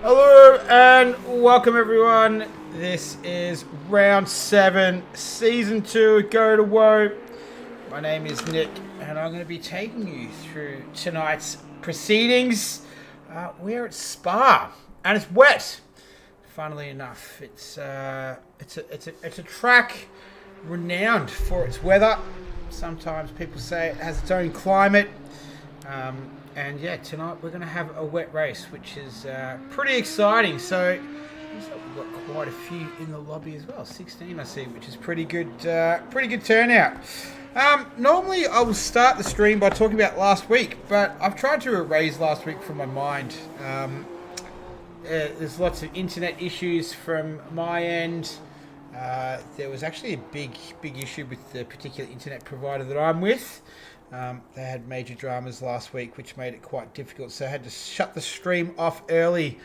Hello and welcome everyone. This is round 7, season 2 Go2Whoa. My name is Nick and I'm going to be taking you through tonight's proceedings. We're at Spa and it's wet. Funnily enough, it's a track renowned for its weather. Sometimes people say it has its own climate. And yeah, tonight we're going to have a wet race, which is pretty exciting. So looks like we've got quite a few in the lobby as well. 16 I see, which is pretty good turnout. Normally I will start the stream by talking about last week, but I've tried to erase last week from my mind. There's lots of internet issues from my end. There was actually a big issue with the particular internet provider that I'm with. They had major dramas last week, which made it quite difficult. So I had to shut the stream off early,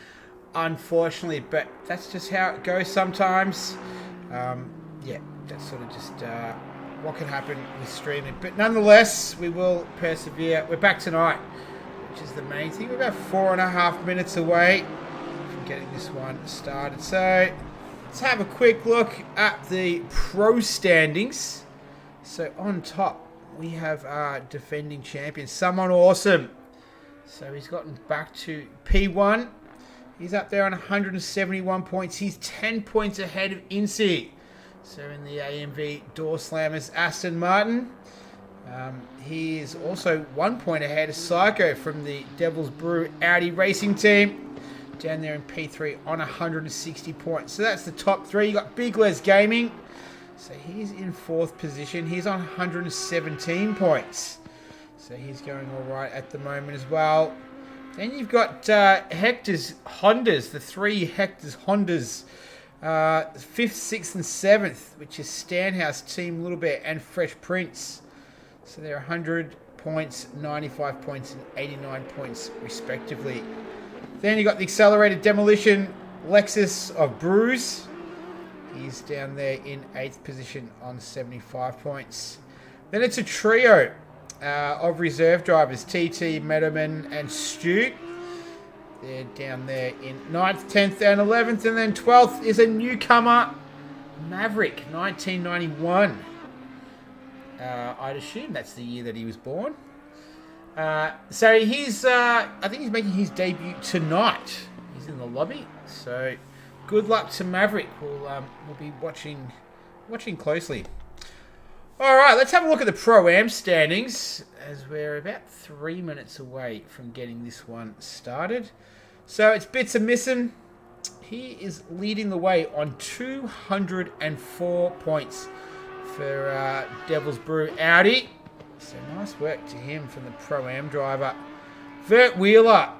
unfortunately. But that's just how it goes sometimes. Yeah, that's sort of just what can happen with streaming. But nonetheless, we will persevere. We're back tonight, which is the main thing. We're about 4.5 minutes away from getting this one started. So let's have a quick look at the pro standings. So on top, we have our defending champion, someone awesome. So he's gotten back to P1. He's up there on 171 points. He's 10 points ahead of Incy. So in the AMV Door Slammers, Aston Martin. He is also 1 point ahead of Psycho from the Devil's Brew Audi Racing Team. Down there in P3 on 160 points. So that's the top three. You got Big Les Gaming. So he's in 4th position. He's on 117 points. So he's going all right at the moment as well. Then you've got Hector's Hondas, the 3 Hector's Hondas. 5th, 6th and 7th, which is Stanhouse, Team Little Bear and Fresh Prince. So they're 100 points, 95 points and 89 points respectively. Then you've got the Accelerated Demolition Lexus of Brews. He's down there in 8th position on 75 points. Then it's a trio of reserve drivers, TT, Meadoman and Stu. They're down there in 9th, 10th and 11th. And then 12th is a newcomer, Maverick, 1991. I'd assume that's the year that he was born. So he's, I think he's making his debut tonight. He's in the lobby, so good luck to Maverick. We'll be watching closely. All right, let's have a look at the Pro-Am standings as we're about 3 minutes away from getting this one started. So it's Bits and Missing. He is leading the way on 204 points for Devil's Brew Audi. So nice work to him from the Pro-Am driver. Vert Wheeler,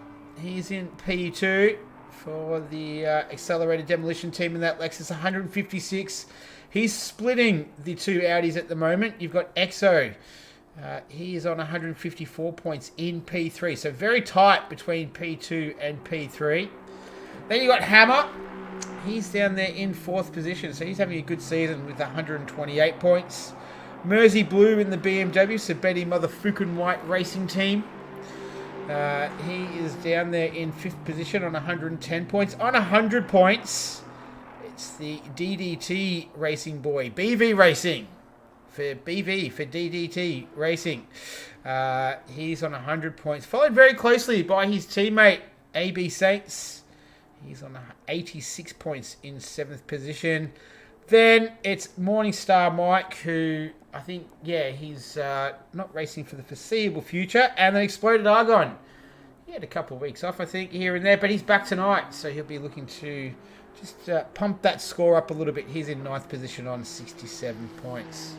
he's in P2 for the Accelerated Demolition Team in that Lexus, 156. He's splitting the 2 Audis at the moment. You've got Exo. He is on 154 points in P3. So very tight between P2 and P3. Then you've got Hammer. He's down there in 4th position. So he's having a good season with 128 points. Mersey Blue in the BMW. So Betty Motherfucking White Racing Team. He is down there in 5th position on 110 points. On 100 points, it's the DDT Racing Boy. BV Racing. For DDT Racing. He's on 100 points. Followed very closely by his teammate, AB Saints. He's on 86 points in 7th position. Then it's Morningstar Mike, who I think, yeah, he's not racing for the foreseeable future. And then Exploded Argon. He had a couple of weeks off, I think, here and there, but he's back tonight. So he'll be looking to just pump that score up a little bit. He's in 9th position on 67 points.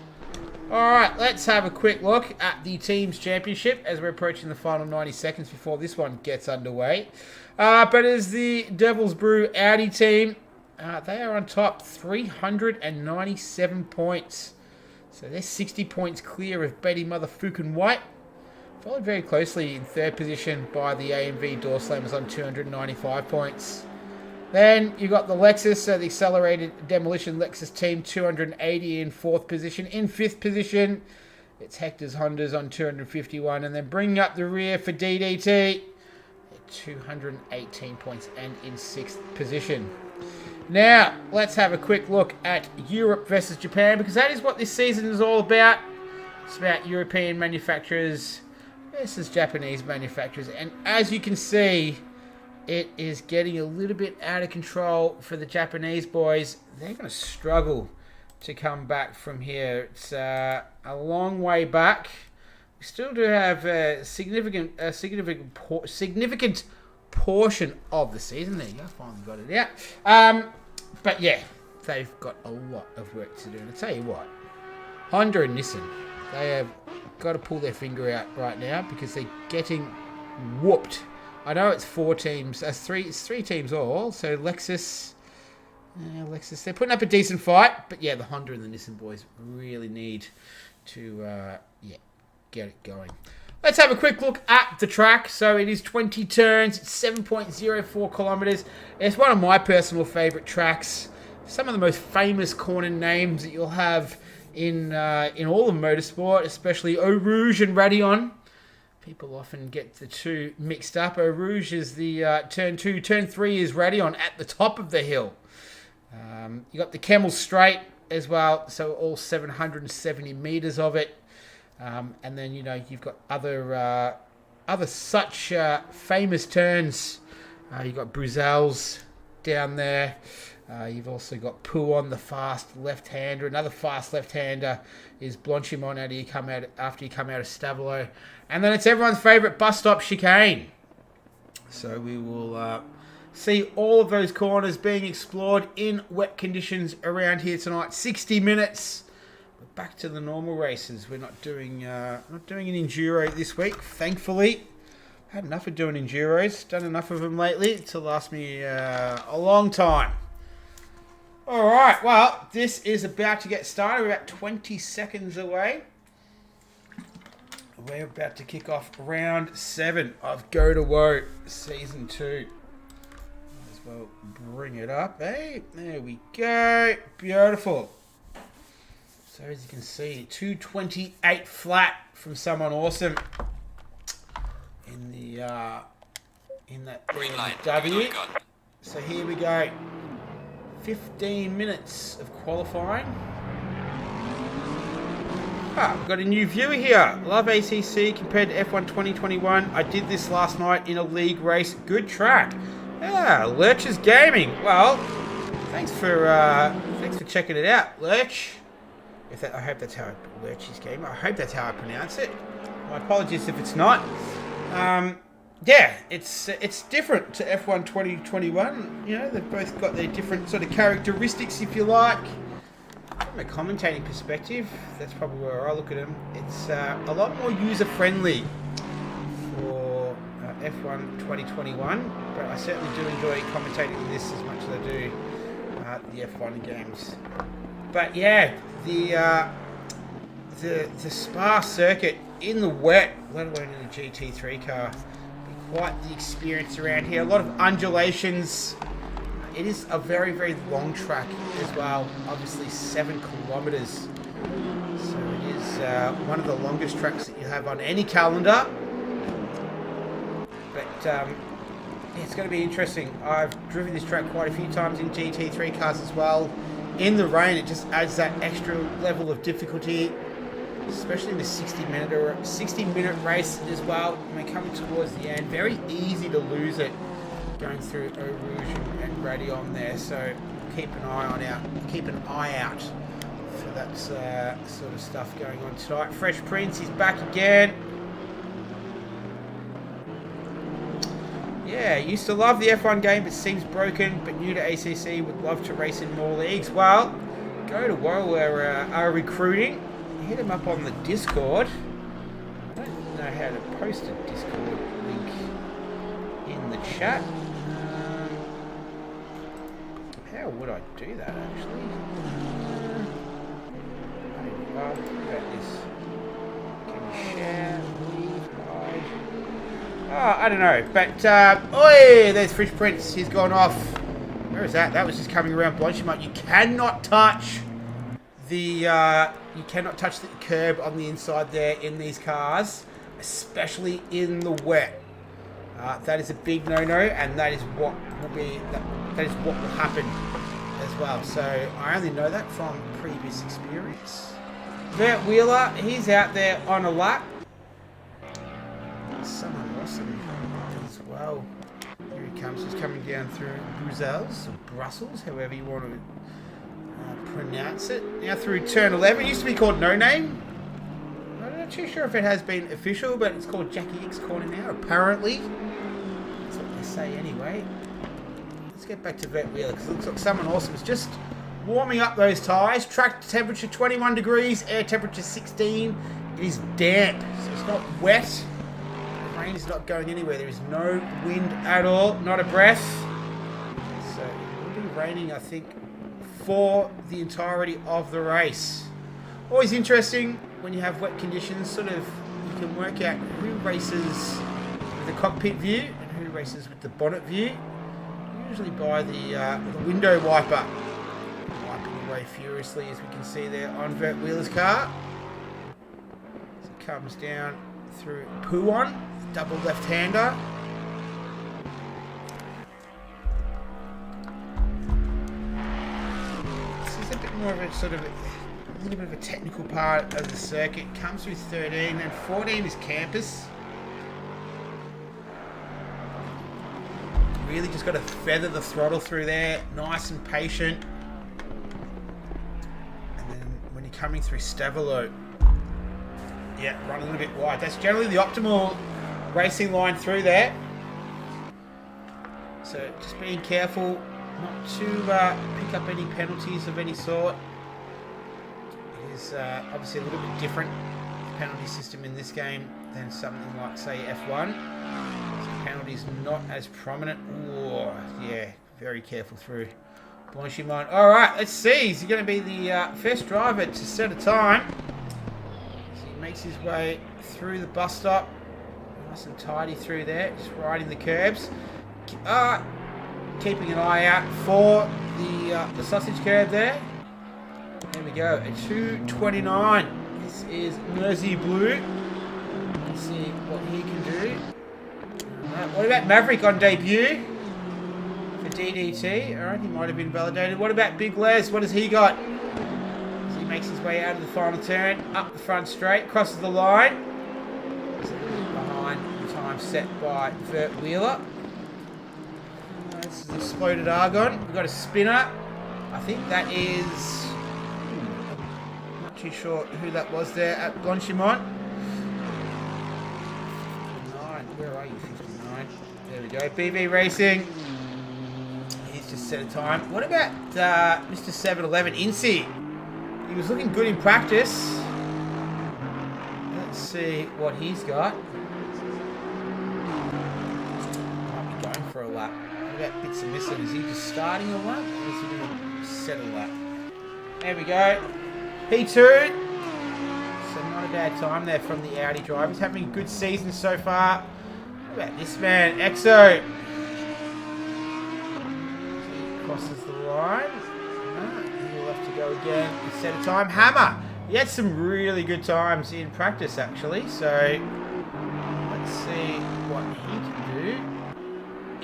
All right, let's have a quick look at the Teams Championship as we're approaching the final 90 seconds before this one gets underway. But as the Devil's Brew Audi team, they are on top, 397 points. So they're 60 points clear of Betty Motherfucking White. Followed very closely in 3rd position by the AMV Door Slammers on 295 points. Then you got the Lexus, the Accelerated Demolition Lexus team, 280 in 4th position. In 5th position, it's Hector's Hondas on 251. And then bringing up the rear for DDT, 218 points and in 6th position. Now, let's have a quick look at Europe versus Japan, because that is what this season is all about. It's about European manufacturers versus Japanese manufacturers. And as you can see, it is getting a little bit out of control for the Japanese boys. They're going to struggle to come back from here. It's a long way back. We still do have a significant portion of the season. There you go, finally got it out. But yeah, they've got a lot of work to do. And I tell you what, Honda and Nissan, they have got to pull their finger out right now because they're getting whooped. I know it's 4 teams. It's three teams all. So Lexus, they're putting up a decent fight. But yeah, the Honda and the Nissan boys really need to get it going. Let's have a quick look at the track. So it is 20 turns. It's 7.04 kilometers. It's one of my personal favorite tracks. Some of the most famous corner names that you'll have in all of motorsport, especially Eau Rouge and Raidillon. People often get the two mixed up. Eau Rouge is the turn 2. Turn 3 is Raidillon at the top of the hill. You got the Camel Straight as well, so all 770 meters of it. And then, you've got other such famous turns. You've got Bruxelles down there. You've also got Pouon, the fast left-hander. Another fast left-hander is Blanchimont after you come out of Stavelot. And then it's everyone's favourite bus stop chicane. So we will see all of those corners being explored in wet conditions around here tonight. 60 minutes. We're back to the normal races. We're not doing an enduro this week, thankfully. Had enough of doing enduros. Done enough of them lately to last me a long time. All right, well, this is about to get started. We're about 20 seconds away. We're about to kick off round 7 of Go2Whoa Season 2. Might as well bring it up. Hey, there we go. Beautiful. So as you can see, 228 flat from someone awesome in that green line W. So here we go. 15 minutes of qualifying. We've got a new viewer here. Love ACC compared to F1 2021. I did this last night in a league race. Good track. Yeah, Lurch's Gaming. Well, thanks for checking it out, Lurch. I hope that's how Lurch's Gaming. I hope that's how I pronounce it. My apologies if it's not. Yeah, it's different to F1 2021. They've both got their different sort of characteristics, if you like. From a commentating perspective, that's probably where I look at them. It's a lot more user-friendly for F1 2021, but I certainly do enjoy commentating this as much as I do the F1 games. But yeah, the Spa circuit in the wet, let alone in a GT3 car, quite the experience around here. A lot of undulations. It is a very, very long track as well. Obviously 7 kilometers. So it is one of the longest tracks that you have on any calendar. But yeah, it's going to be interesting. I've driven this track quite a few times in GT3 cars as well. In the rain, it just adds that extra level of difficulty, especially in the 60-minute race as well. When coming towards the end, very easy to lose it going through Eau Rouge and Raidillon there. So keep an eye out for that sort of stuff going on tonight. Fresh Prince is back again. Yeah, used to love the F1 game, but seems broken. But new to ACC, would love to race in more leagues. Well, Go2Whoa are recruiting. Hit him up on the Discord. I don't know how to post a Discord link in the chat. How would I do that, actually? How about this? Can you share? Leave? Hide? Oh, I don't know. But, oi! There's Fish Prince. He's gone off. Where is that? That was just coming around Blanchimont. You cannot touch the curb on the inside there in these cars, especially in the wet. That is a big no-no, and that is what will happen as well. So I only know that from previous experience. Vert Wheeler, he's out there on a lap. Someone awesome as well. Here he comes. He's coming down through Brussels, however you want to pronounce it. Now through turn 11. It used to be called No Name. I'm not too sure if it has been official, but it's called Jackie X Corner now, apparently. That's what they say anyway. Let's get back to Vert Wheeler, because it looks like someone awesome is just warming up those tyres. Track temperature 21 degrees, air temperature 16. It is damp, so it's not wet. The rain is not going anywhere. There is no wind at all, not a breath. So it will be raining, I think, for the entirety of the race. Always interesting when you have wet conditions, sort of, you can work out who races with the cockpit view and who races with the bonnet view. Usually by the window wiper. Wiping away furiously, as we can see there on Vert Wheeler's car. As it comes down through Puan, double left-hander. This is a bit more of a sort of a little bit of a technical part of the circuit. Comes with 13 and 14 is campus. Really just got to feather the throttle through there, nice and patient. And then when you're coming through Stavolo, yeah, run a little bit wide. That's generally the optimal racing line through there. So just being careful not to pick up any penalties of any sort. It is obviously a little bit different penalty system in this game than something like, say, F1. So penalties not as prominent. Oh, yeah, very careful through Blanchimont. All right, let's see. Is he going to be the first driver to set a time? So he makes his way through the bus stop. Nice and tidy through there, just riding the curbs. Keeping an eye out for the sausage curb there. There we go, a 2:29. This is Mersey Blue. Let's see what he can do. What about Maverick on debut for DDT? All right, he might have been validated. What about Big Les? What has he got? So he makes his way out of the final turn, up the front straight, crosses the line. He's a little bit behind the time set by Vert Wheeler. This is Exploded Argon. We've got a spinner. I think that is... I'm not too sure who that was there at Blanchimont. 59. Where are you, 59? There we go. BV Racing. He's just set a time. What about Mr. 711 Incy? He was looking good in practice. Let's see what he's got. Might be going for a lap. What about Bits and Missing? Is he just starting a lap, or is he going to set a lap? There we go. P2. So not a bad time there from the Audi driver. He's having a good season so far. What about this man, Exo? He crosses the line. He'll have to go again and set a time. Hammer. He had some really good times in practice, actually. So let's see what he can do.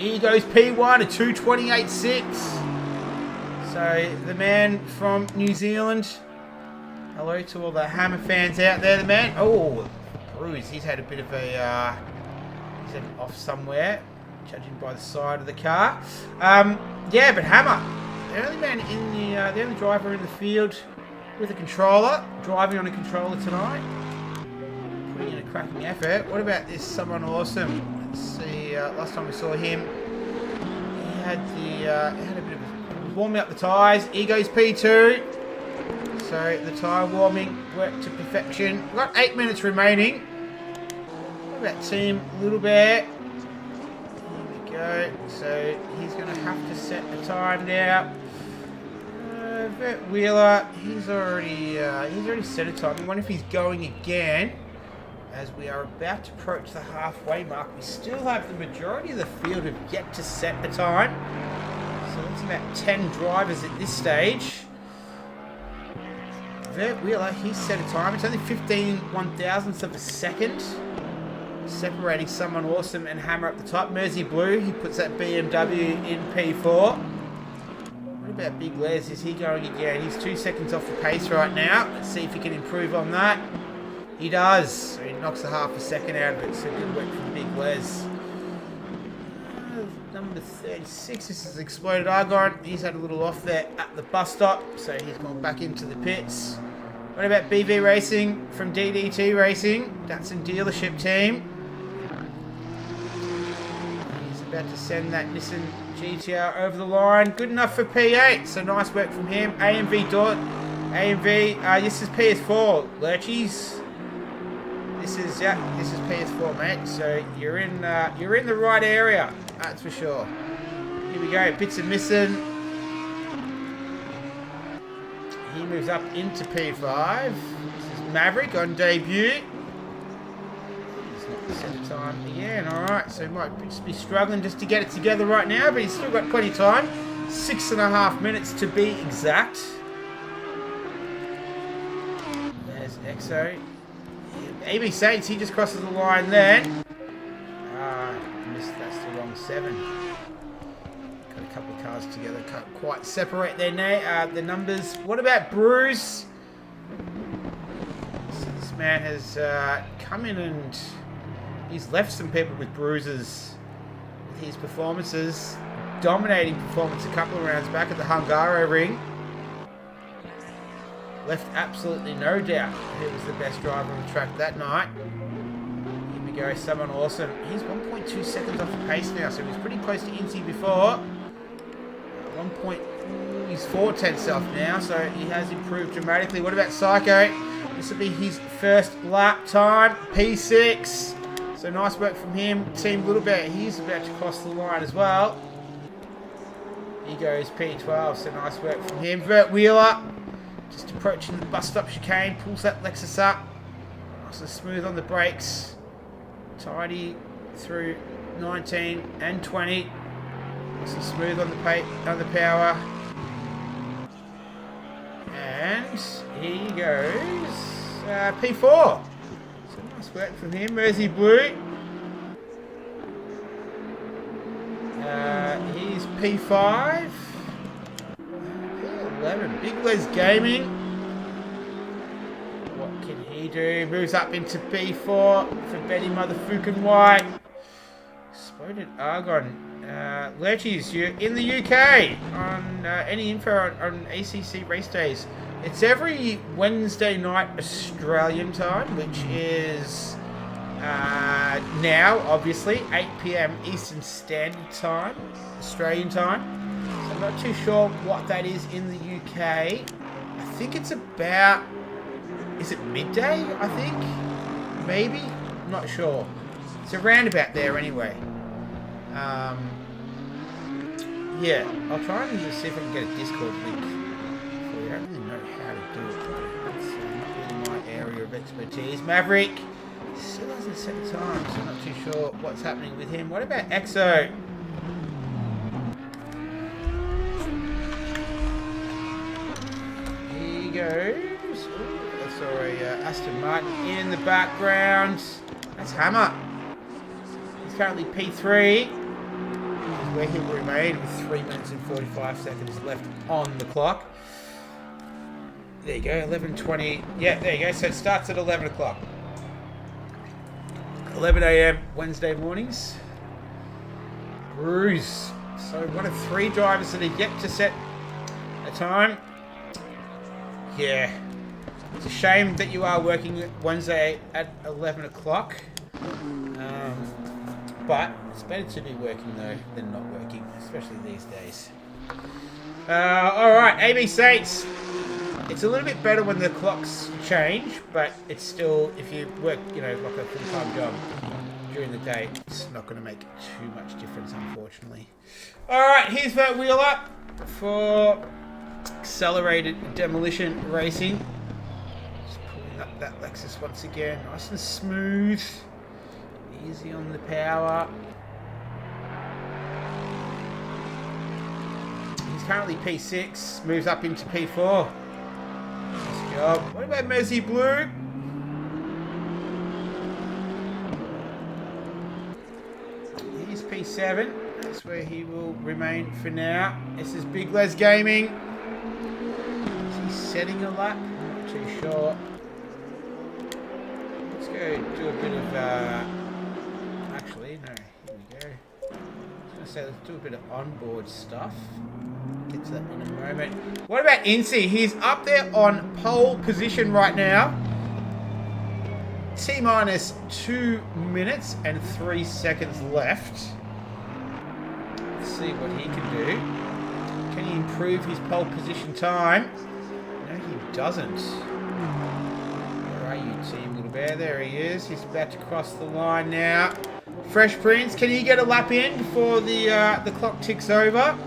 Here goes P1, a 2:28.6. So the man from New Zealand. Hello to all the Hammer fans out there. The man, oh, bruise. He's had a bit of a, he's had off somewhere, judging by the side of the car. Yeah, but Hammer, the only man in the only driver in the field with a controller, driving on a controller tonight, putting in a cracking effort. What about this? Someone awesome. Let's see. Last time we saw him, he had a bit of warming up the tyres. Here goes P2. So the tyre warming worked to perfection. We've got 8 minutes remaining. What about Team Little Bear? Here we go. So he's going to have to set the time now. Vert Wheeler, he's already set a time. I wonder if he's going again. As we are about to approach the halfway mark, we still have the majority of the field have yet to set the time. So that's about 10 drivers at this stage. Vert Wheeler, he's set a time. It's only 15 1,000ths of a second. separating someone awesome and Hammer up the top. Mersey Blue, he puts that BMW in P4. What about Big Les? Is he going again? He's 2 seconds off the pace right now. Let's see if he can improve on that. He does. So he knocks a half a second out of it. So good work from Big Les. Number 36, this is Exploded Argon. He's had a little off there at the bus stop, so he's gone back into the pits. What about BV Racing from DDT Racing? Datsun dealership team. He's about to send that Nissan GTR over the line. Good enough for P8, so nice work from him. AMV Dot. AMV, this is PS4, Lurchies. This is PS4, mate. So you're in the right area, that's for sure. Here we go, Bits and Missing. He moves up into P5. This is Maverick on debut. He's not the centre time again. All right, so he might be struggling just to get it together right now, but he's still got plenty of time. 6.5 minutes to be exact. There's Exo. AB Saints, he just crosses the line then. That's the wrong 7. Got a couple of cars together, can't quite separate their the numbers. What about Bruce? So this man has come in and he's left some people with bruises with his performances. Dominating performance a couple of rounds back at the Hungaro ring. Left absolutely no doubt who was the best driver on the track that night. Here we go, someone awesome. He's 1.2 seconds off the pace now, so he was pretty close to Incy before. He's 4/10 off now, so he has improved dramatically. What about Psycho? This will be his first lap time, P6. So nice work from him. Team Little Bear, he's about to cross the line as well. He goes P12, so nice work from him. Vert Wheeler. Just approaching the bus stop chicane, pulls that Lexus up. Nice and smooth on the brakes. Tidy through 19 and 20. Nice and smooth on the power. And he goes P4. So nice work from him. Mersey Blue. He's P5. 11. Big Les Gaming. What can he do? Moves up into B4 for Benny Motherfucking White. Exploded Argon. Lurchies, you're in the UK. On any info on ACC race days. It's every Wednesday night Australian time, which is now, obviously, 8 PM Eastern Standard Time, Australian time. I'm not too sure what that is in the UK. I think it's about... Is it midday, I think? Maybe? I'm not sure. It's around about there anyway. Yeah, I'll try and just see if I can get a Discord link for you. I don't really know how to do it. It's not really my area of expertise. Maverick still hasn't set a time, so I'm not too sure what's happening with him. What about Exo? Goes. Ooh, I saw a Aston Martin in the background. That's Hammer. He's currently P3. Where he will remain with 3 minutes and 45 seconds left on the clock. There you go, 11:20. Yeah, there you go. So it starts at 11 o'clock. 11 AM Wednesday mornings. Bruce. So one of 3 drivers that are yet to set a time. Yeah, it's a shame that you are working Wednesday at 11 o'clock. But it's better to be working though than not working, especially these days. Alright, AB Saints. It's a little bit better when the clocks change, but it's still, if you work, like a full-time job during the day, it's not going to make too much difference, unfortunately. Alright, here's Vert Wheeler for Accelerated Demolition Racing. Just pulling up that Lexus once again, nice and smooth, easy on the power. He's currently P6, moves up into P4. Nice job. What about Mersey Blue? P7. That's where he will remain for now. This is Big Les Gaming. Is he setting a lap? I'm not too sure. Let's go do a bit of... actually, no. Here we go. I was going to say, let's do a bit of onboard stuff. Get to that in a moment. What about Incy? He's up there on pole position right now. T-minus 2 minutes and 3 seconds left. Let's see what he can do. Can he improve his pole position time? No, he doesn't. Where are you, Team Little Bear? There he is. He's about to cross the line now. Fresh Prince, can he get a lap in before the clock ticks over?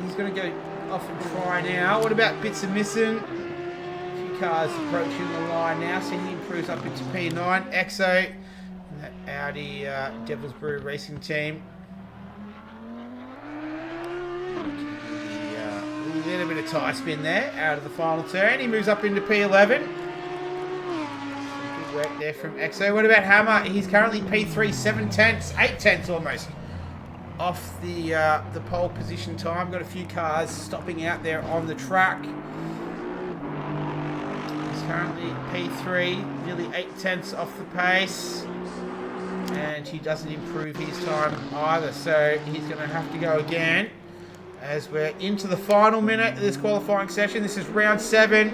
He's going to go off and try now. What about Bits of Missing? A few cars approaching the line now, so he improves up into P9. Exo and that Audi Devil's Brew Racing Team. A little bit of tie spin there out of the final turn. He moves up into P11. Good work there from Exo. What about Hammer? He's currently P3, 7 tenths, 8 tenths almost off the pole position time. Got a few cars stopping out there on the track. He's currently P3, nearly 8 tenths off the pace. And he doesn't improve his time either, so he's going to have to go again as we're into the final minute of this qualifying session. This is round 7.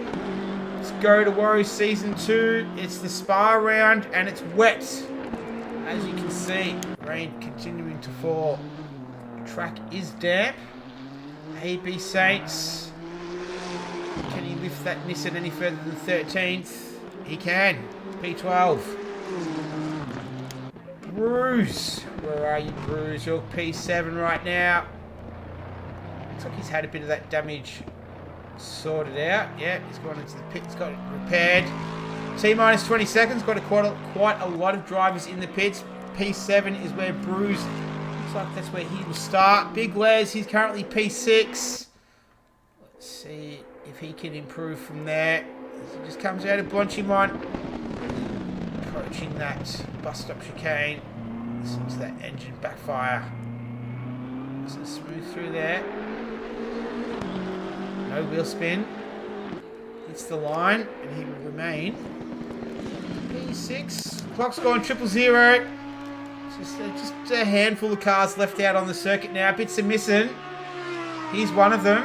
It's Go2Whoa Season 2. It's the Spa round, and it's wet. As you can see, rain continuing to fall. The track is damp. AB Saints. Can he lift that Nissan any further than 13th? He can. P12. Bruce. Where are you, Bruce? You're P7 right now. Looks like he's had a bit of that damage sorted out. Yeah, he's gone into the pit. He's got it repaired. T-minus 20 seconds. Got quite a lot of drivers in the pits. P7 is where Bruce, looks like that's where he will start. Big Les, he's currently P6. Let's see if he can improve from there. As he just comes out of Blanchimont. Approaching that bus stop chicane. Listen to that engine backfire. So smooth through there. No wheel spin. Hits the line, and he will remain P6. Clock's gone 000. Just a handful of cars left out on the circuit now. Bits are missing. He's one of them.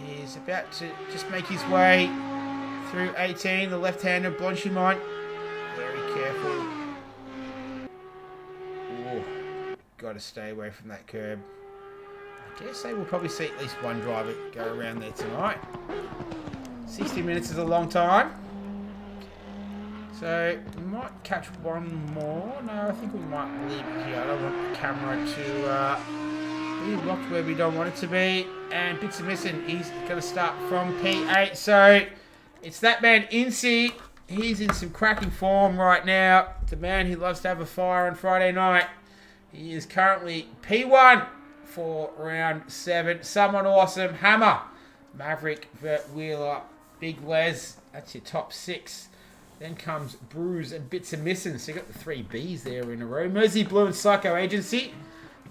He's about to just make his way through 18. The left-hander, Blanchimont. Very careful. Oh, got to stay away from that curb. I dare say we'll probably see at least one driver go around there tonight. 60 minutes is a long time. So, we might catch one more. No, I think we might leave it here. I don't want the camera to be locked where we don't want it to be. And Bits are missing. He's going to start from P8. So, it's that man, Incy. He's in some cracking form right now. The man who loves to have a fire on Friday night. He is currently P1 for round 7. Someone awesome. Hammer. Maverick, Vert Wheeler, Big Les. That's your top 6. Then comes Bruise and Bits are missing. So you got the 3 Bs there in a row. Mersey Blue and Psycho Agency.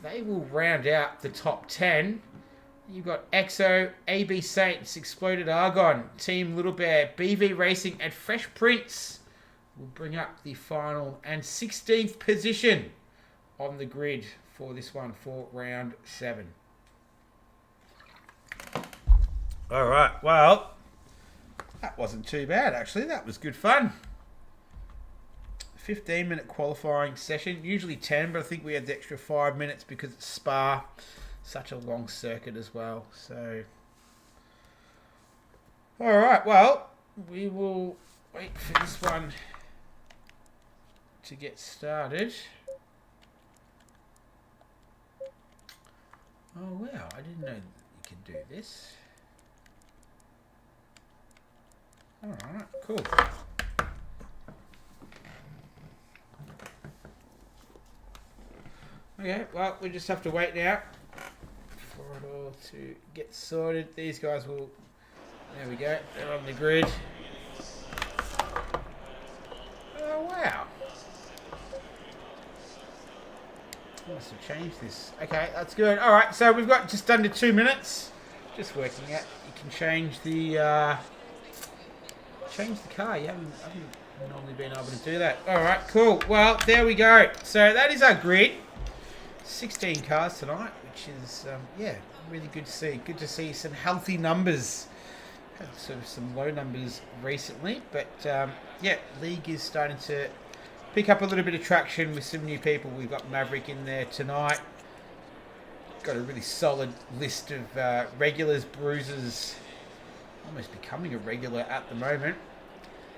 They will round out the top 10. You've got EXO, AB Saints, Exploded Argon, Team Little Bear, BV Racing, and Fresh Prince will bring up the final and 16th position on the grid for this one for round 7. All right, well, that wasn't too bad, actually. That was good fun. 15-minute qualifying session, usually 10, but I think we had the extra 5 minutes because it's Spa. Such a long circuit as well. So, all right, well, we will wait for this one to get started. Oh, wow, I didn't know that you could do this. All right, cool. Okay, well, we just have to wait now for it all to get sorted. These guys will, there we go, they're on the grid. Oh, wow. to change this. Okay, that's good. All right, so we've got just under 2 minutes. Just working out. You can change the car. You haven't normally been able to do that. All right, cool. Well, there we go. So that is our grid. 16 cars tonight, which is yeah, really good to see. Good to see some healthy numbers. Had sort of some low numbers recently, but yeah, league is starting to pick up a little bit of traction with some new people. We've got Maverick in there tonight. Got a really solid list of regulars, bruisers, almost becoming a regular at the moment.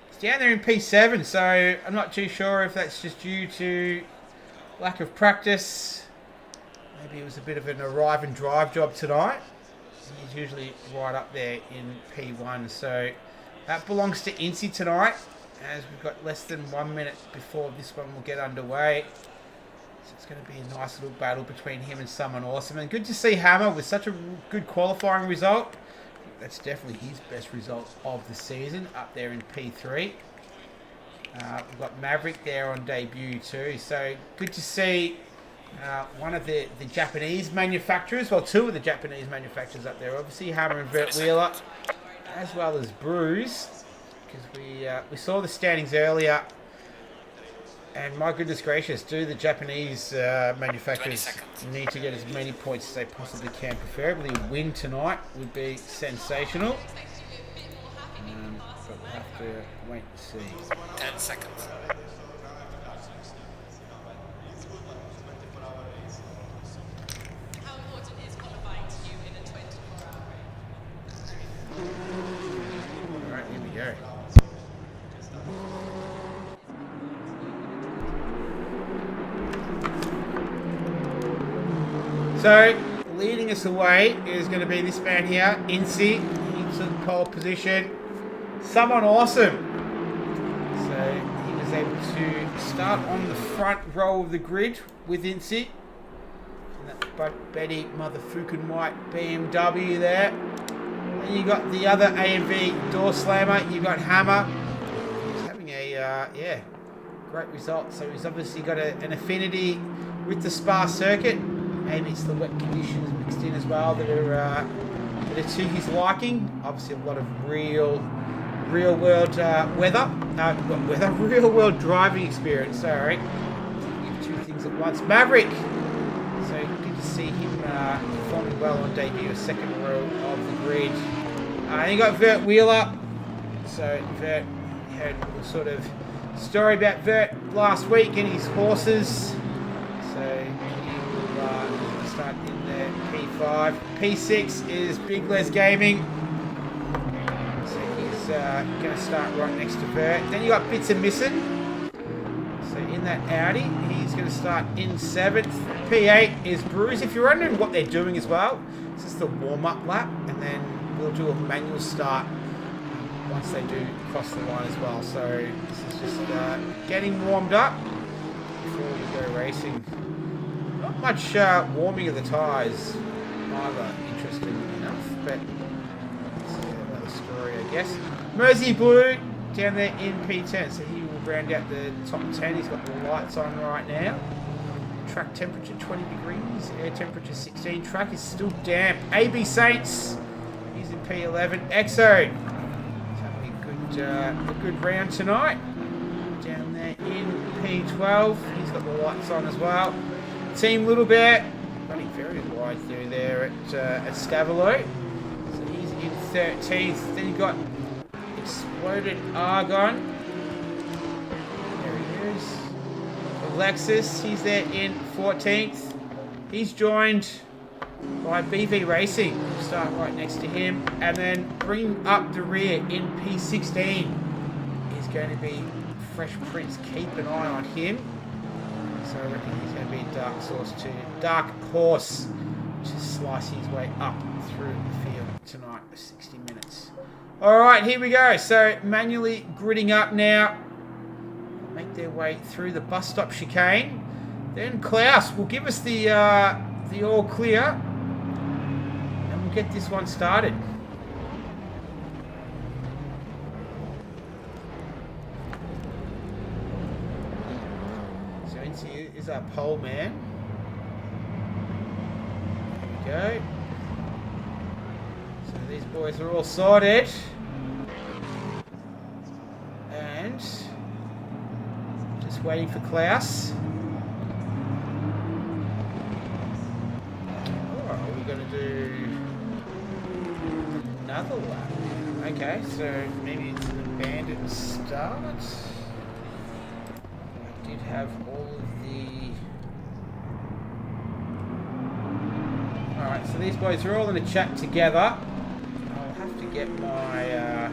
It's down there in P7, so I'm not too sure if that's just due to lack of practice. Maybe it was a bit of an arrive and drive job tonight. He's usually right up there in P1, so that belongs to Incy tonight, as we've got less than 1 minute before this one will get underway. So it's going to be a nice little battle between him and someone awesome. And good to see Hammer with such a good qualifying result. That's definitely his best result of the season, up there in P3. We've got Maverick there on debut too, so good to see one of the Japanese manufacturers, well, two of the Japanese manufacturers up there, obviously Hammer and Vert Wheeler, as well as Bruce, because we saw the standings earlier, and my goodness gracious, do the Japanese manufacturers need to get as many points as they possibly can. Preferably win tonight would be sensational, but we'll have to wait and see. 10 seconds. Alright, here we go. So, leading us away is going to be this man here, Incy. He's in pole position. Someone awesome. So, he was able to start on the front row of the grid with Incy. And that Betty motherfucking white BMW there. And you got the other AMV door slammer. You got Hammer. He's having a yeah, great result. So he's obviously got an affinity with the Spa circuit. Maybe it's the wet conditions mixed in as well that are to his liking. Obviously, a lot of real world real world driving experience. Sorry, give two things at once. Maverick. So good to see him performing well on debut, a second row of the grid. And you got Vert Wheeler. So Vert had a little sort of story about Vert last week and his horses. So he will start in there P5. P6 is Big Les Gaming. So he's going to start right next to Vert. Then you got Bits and Missing. So in that Audi, he's going to start in 7th. P8 is Bruce. If you're wondering what they're doing as well, this is the warm-up lap, and then we'll do a manual start once they do cross the line as well. So this is just getting warmed up before we go racing. Not much warming of the tyres either, interesting enough, but that's another story, I guess. Mersey Blue down there in P10, so he will round out the top 10. He's got the lights on right now. Track temperature 20 degrees, air temperature 16. Track is still damp. AB Saints, he's in P11. EXO, he's having a good round tonight. Down there in P12, he's got the lights on as well. Team Little Bear, running very wide through there at Stavilo. So he's in 13th. Then you've got Exploded Argon. There he is. Alexis, he's there in 14th. He's joined by BV Racing. We'll start right next to him. And then bring up the rear in P16 is going to be Fresh Prince. Keep an eye on him. So I reckon he's going to be a dark horse to slice his way up through the field tonight for 60 minutes. Alright, here we go. So manually gridding up now. Make their way through the bus stop chicane. Then Klaus will give us the all clear. And we'll get this one started. So Incy is our pole man. go. So these boys are all sorted. And just waiting for Klaus. Oh, we're going to do another lap. Okay, so maybe it's an abandoned start. I did have all of the... Alright, so these boys are all in a chat together. I'll have to get my...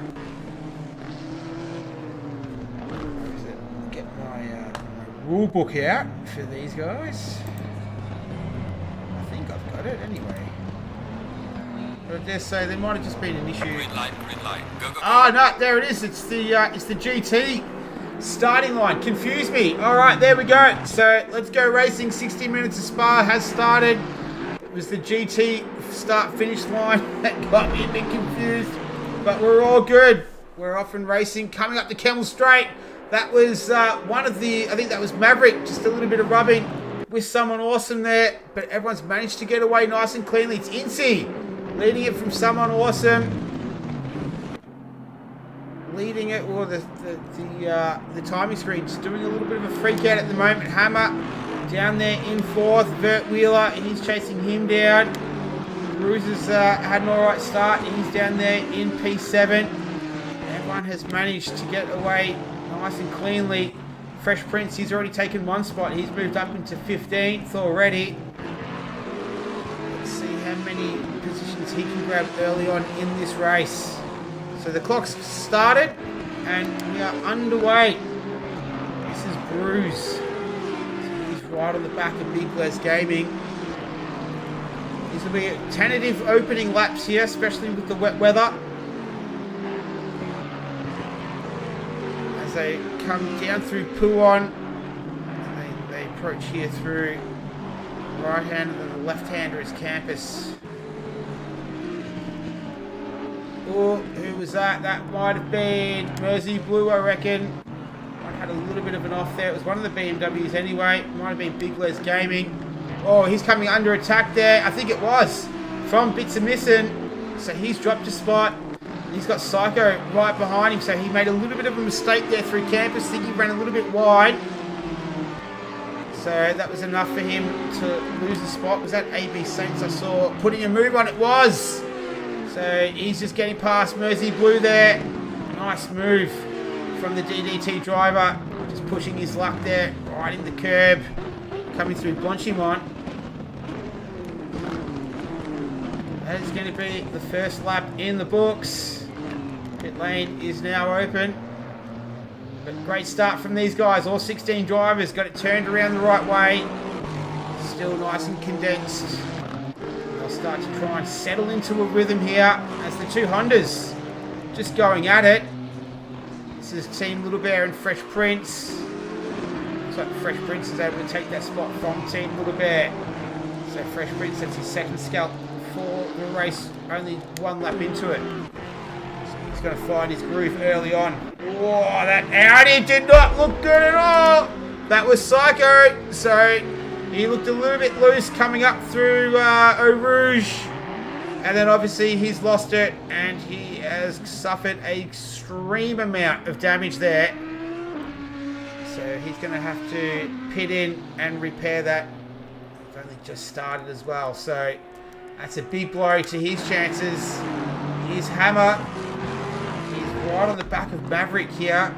my rule book out for these guys. I think I've got it anyway. But I dare say there might have just been an issue. Green light, go, go, go. Oh no, there it is. It's the GT starting line. Confused me. All right, there we go. So let's go racing. 60 minutes of Spa has started. It was the GT start-finish line that got me a bit confused, but we're all good. We're off and racing. Coming up the Camel Straight. That was one of the, I think that was Maverick, just a little bit of rubbing with someone awesome there, but everyone's managed to get away nice and cleanly. It's Incy leading it from someone awesome. Leading it, or the timing screen's doing a little bit of a freak out at the moment. Hammer down there in fourth. Vert Wheeler, he's chasing him down. Bruiser's had an alright start. He's down there in P7. Everyone has managed to get away nice and cleanly. Fresh Prince, he's already taken one spot. He's moved up into 15th already. Let's see how many positions he can grab early on in this race. So the clock's started and we are underway. This is Bruce. So he's right on the back of Big Les Gaming. These will be tentative opening laps here, especially with the wet weather. They come down through Puon, and they approach here through right hand, and then the left hander is Campus. Oh, who was that? That might have been Mersey Blue, I reckon. Might have had a little bit of an off there. It was one of the BMWs anyway. Might have been Big Les Gaming. Oh, he's coming under attack there. I think it was from Bits of Missing. So he's dropped a spot. He's got Psycho right behind him, so he made a little bit of a mistake there through Campus. I think he ran a little bit wide. So that was enough for him to lose the spot. Was that AB Saints I saw putting a move on? It was. So he's just getting past Mersey Blue there. Nice move from the DDT driver. Just pushing his luck there, riding the curb. Coming through Blanchimont. That is going to be the first lap in the books. Pit lane is now open. But great start from these guys. All 16 drivers got it turned around the right way. Still nice and condensed. They'll start to try and settle into a rhythm here as the two Hondas just going at it. This is Team Little Bear and Fresh Prince. Looks like Fresh Prince is able to take that spot from Team Little Bear. So Fresh Prince, that's his second scalp for the race, only one lap into it. So he's going to find his groove early on. Whoa, that Audi did not look good at all. That was Psycho. So he looked a little bit loose coming up through Eau Rouge. And then obviously he's lost it and he has suffered an extreme amount of damage there. So he's going to have to pit in and repair that. It's only just started as well. So that's a big blow to his chances. Here's Hammer. He's right on the back of Maverick here.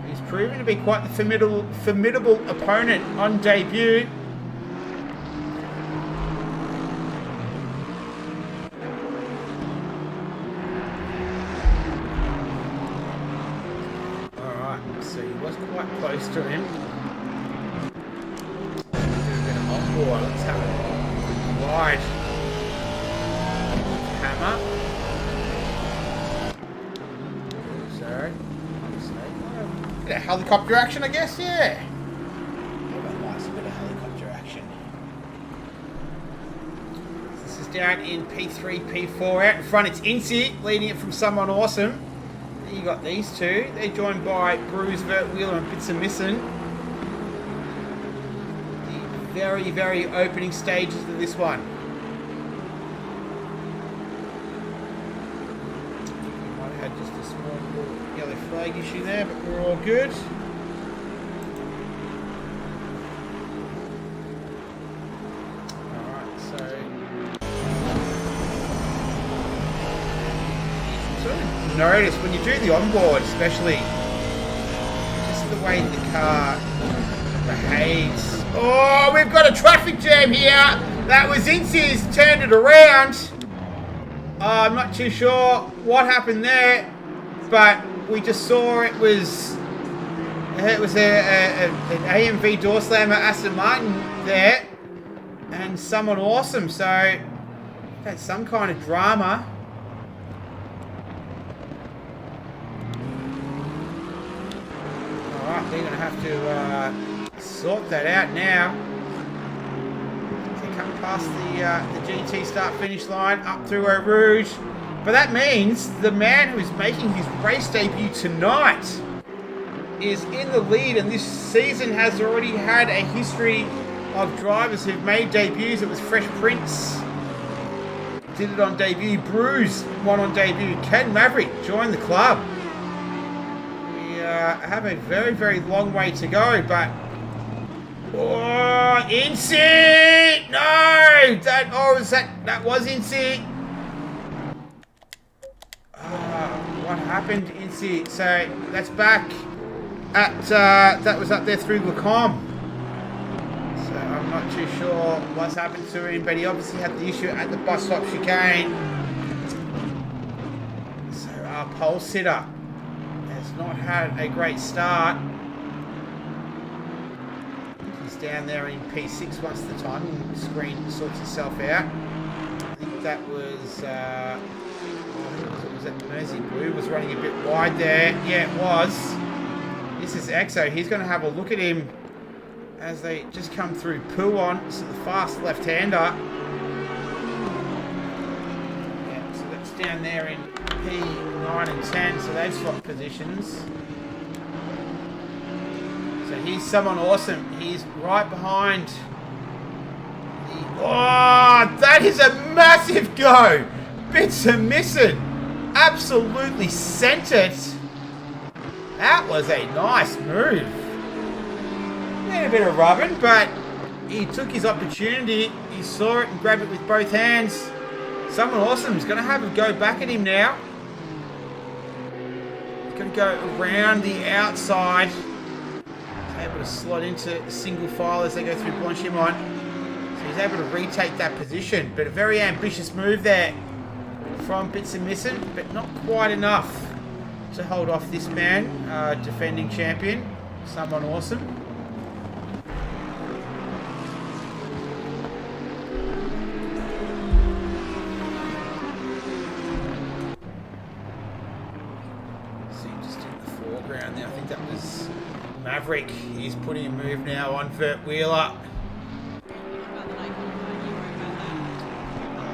He's proven to be quite the formidable opponent on debut. Alright, so he was quite close to him. Do a bit of on-board. Let's have it wide. Hammer. Sorry. Bit of helicopter action, I guess, yeah. Everyone likes a bit of helicopter action. This is down in P3, P4. Out in front, it's Incy leading it from Someone Awesome. Then you got these two. They're joined by Bruce, Vert Wheeler, and Bits of Missing. The very, very opening stages of this one. flag issue there, but we're all good. Alright, so sort of notice when you do the onboard, especially just the way the car behaves. Oh, we've got a traffic jam here. That was Incy's turned it around. I'm not too sure what happened there, but we just saw it was an AMV door slammer Aston Martin there, and someone awesome. So had some kind of drama. All right, they're gonna have to sort that out now. Come past the GT start finish line up through Eau Rouge, but that means the man who is making his race debut tonight is in the lead, and this season has already had a history of drivers who've made debuts. It was Fresh Prince did it on debut, Bruce won on debut, Ken Maverick joined the club. We have a very, very long way to go, but oh, Incy! No! That was Incy. What happened, Incy? So that's back at that was up there through Lacombe. So I'm not too sure what's happened to him, but he obviously had the issue at the bus stop chicane. So our pole sitter has not had a great start. Down there in P6 once the timing screen sorts itself out. I think that was that Mersey Blue was running a bit wide there. Yeah, it was. This is Exo. He's going to have a look at him as they just come through Pouon. So the fast left-hander. Yeah, so that's down there in P9 and 10. So they've swapped positions. So he's someone awesome. He's right behind. Oh, that is a massive go. Bits are missing. Absolutely sent it. That was a nice move. Had a bit of rubbing, but he took his opportunity. He saw it and grabbed it with both hands. Someone awesome is going to have a go back at him now. He's going to go around the outside. Able to slot into single file as they go through Blanchimont. So he's able to retake that position, but a very ambitious move there from Bits and Missing, but not quite enough to hold off this man, defending champion. Someone awesome. See, just in the foreground there, I think that was Maverick. He's putting a move now on Vert Wheeler.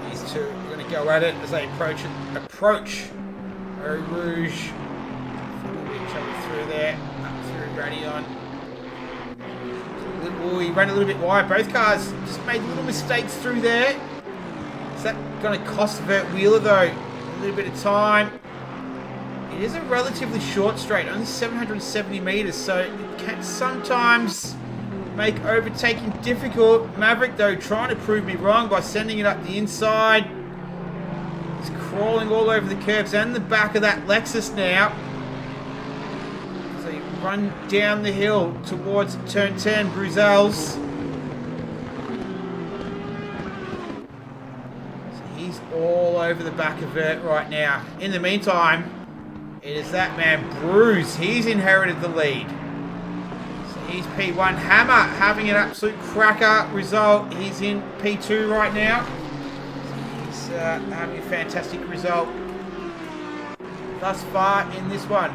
These two are going to go at it as they approach Eau Rouge. Follow each other through there, up through Radion. He ran a little bit wide. Both cars just made little mistakes through there. Is that going to cost Vert Wheeler though? A little bit of time. It is a relatively short straight, only 770 metres, so it can sometimes make overtaking difficult. Maverick, though, trying to prove me wrong by sending it up the inside. He's crawling all over the curbs and the back of that Lexus now. So you run down the hill towards turn 10, Bruzel's. So he's all over the back of it right now. In the meantime, it is that man, Bruce. He's inherited the lead. So he's P1. Hammer having an absolute cracker result. He's in P2 right now. He's having a fantastic result thus far in this one.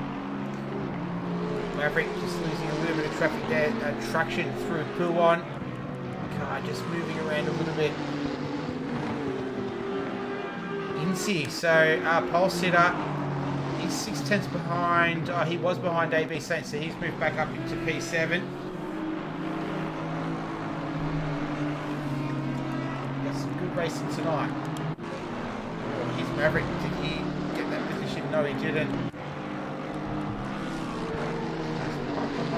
Maverick just losing a little bit of traffic there, traction through Pouon. Car just moving around a little bit. Incy, so pole sitter. He's 6/10 behind. Oh, he was behind AB Saint, so he's moved back up into P7. Got some good racing tonight. Oh, here's Maverick. Did he get that position? No, he didn't.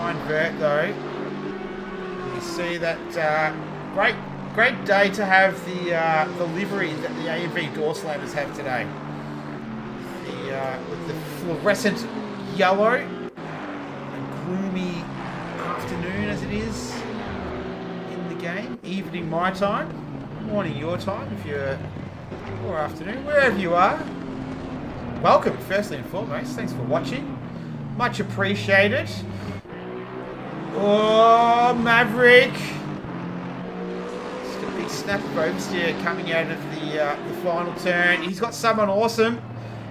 behind Vert though. You see that great day to have the livery that the AMV door slammers have today. With the fluorescent yellow, a gloomy afternoon as it is in the game. Evening my time, morning your time if you're, or afternoon, wherever you are. Welcome, firstly and foremost. Thanks for watching. Much appreciated. Oh, Maverick. Just a big snap of oversteer coming out of the final turn. He's got someone awesome.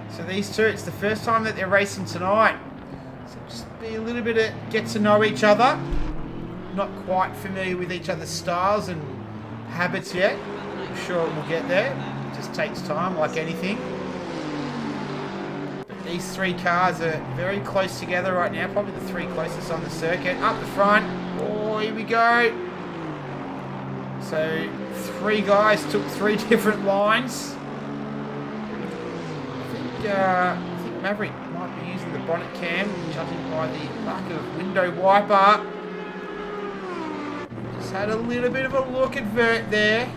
So these two, it's the first time that they're racing tonight. So just be a little bit of get to know each other. Not quite familiar with each other's styles and habits yet. I'm sure it will get there. It just takes time, like anything. But these three cars are very close together right now. Probably the three closest on the circuit. Up the front. Oh, here we go. So three guys took three different lines. I think Maverick might be using the bonnet cam, judging by the lack of window wiper. Just had a little bit of a look at Vert there.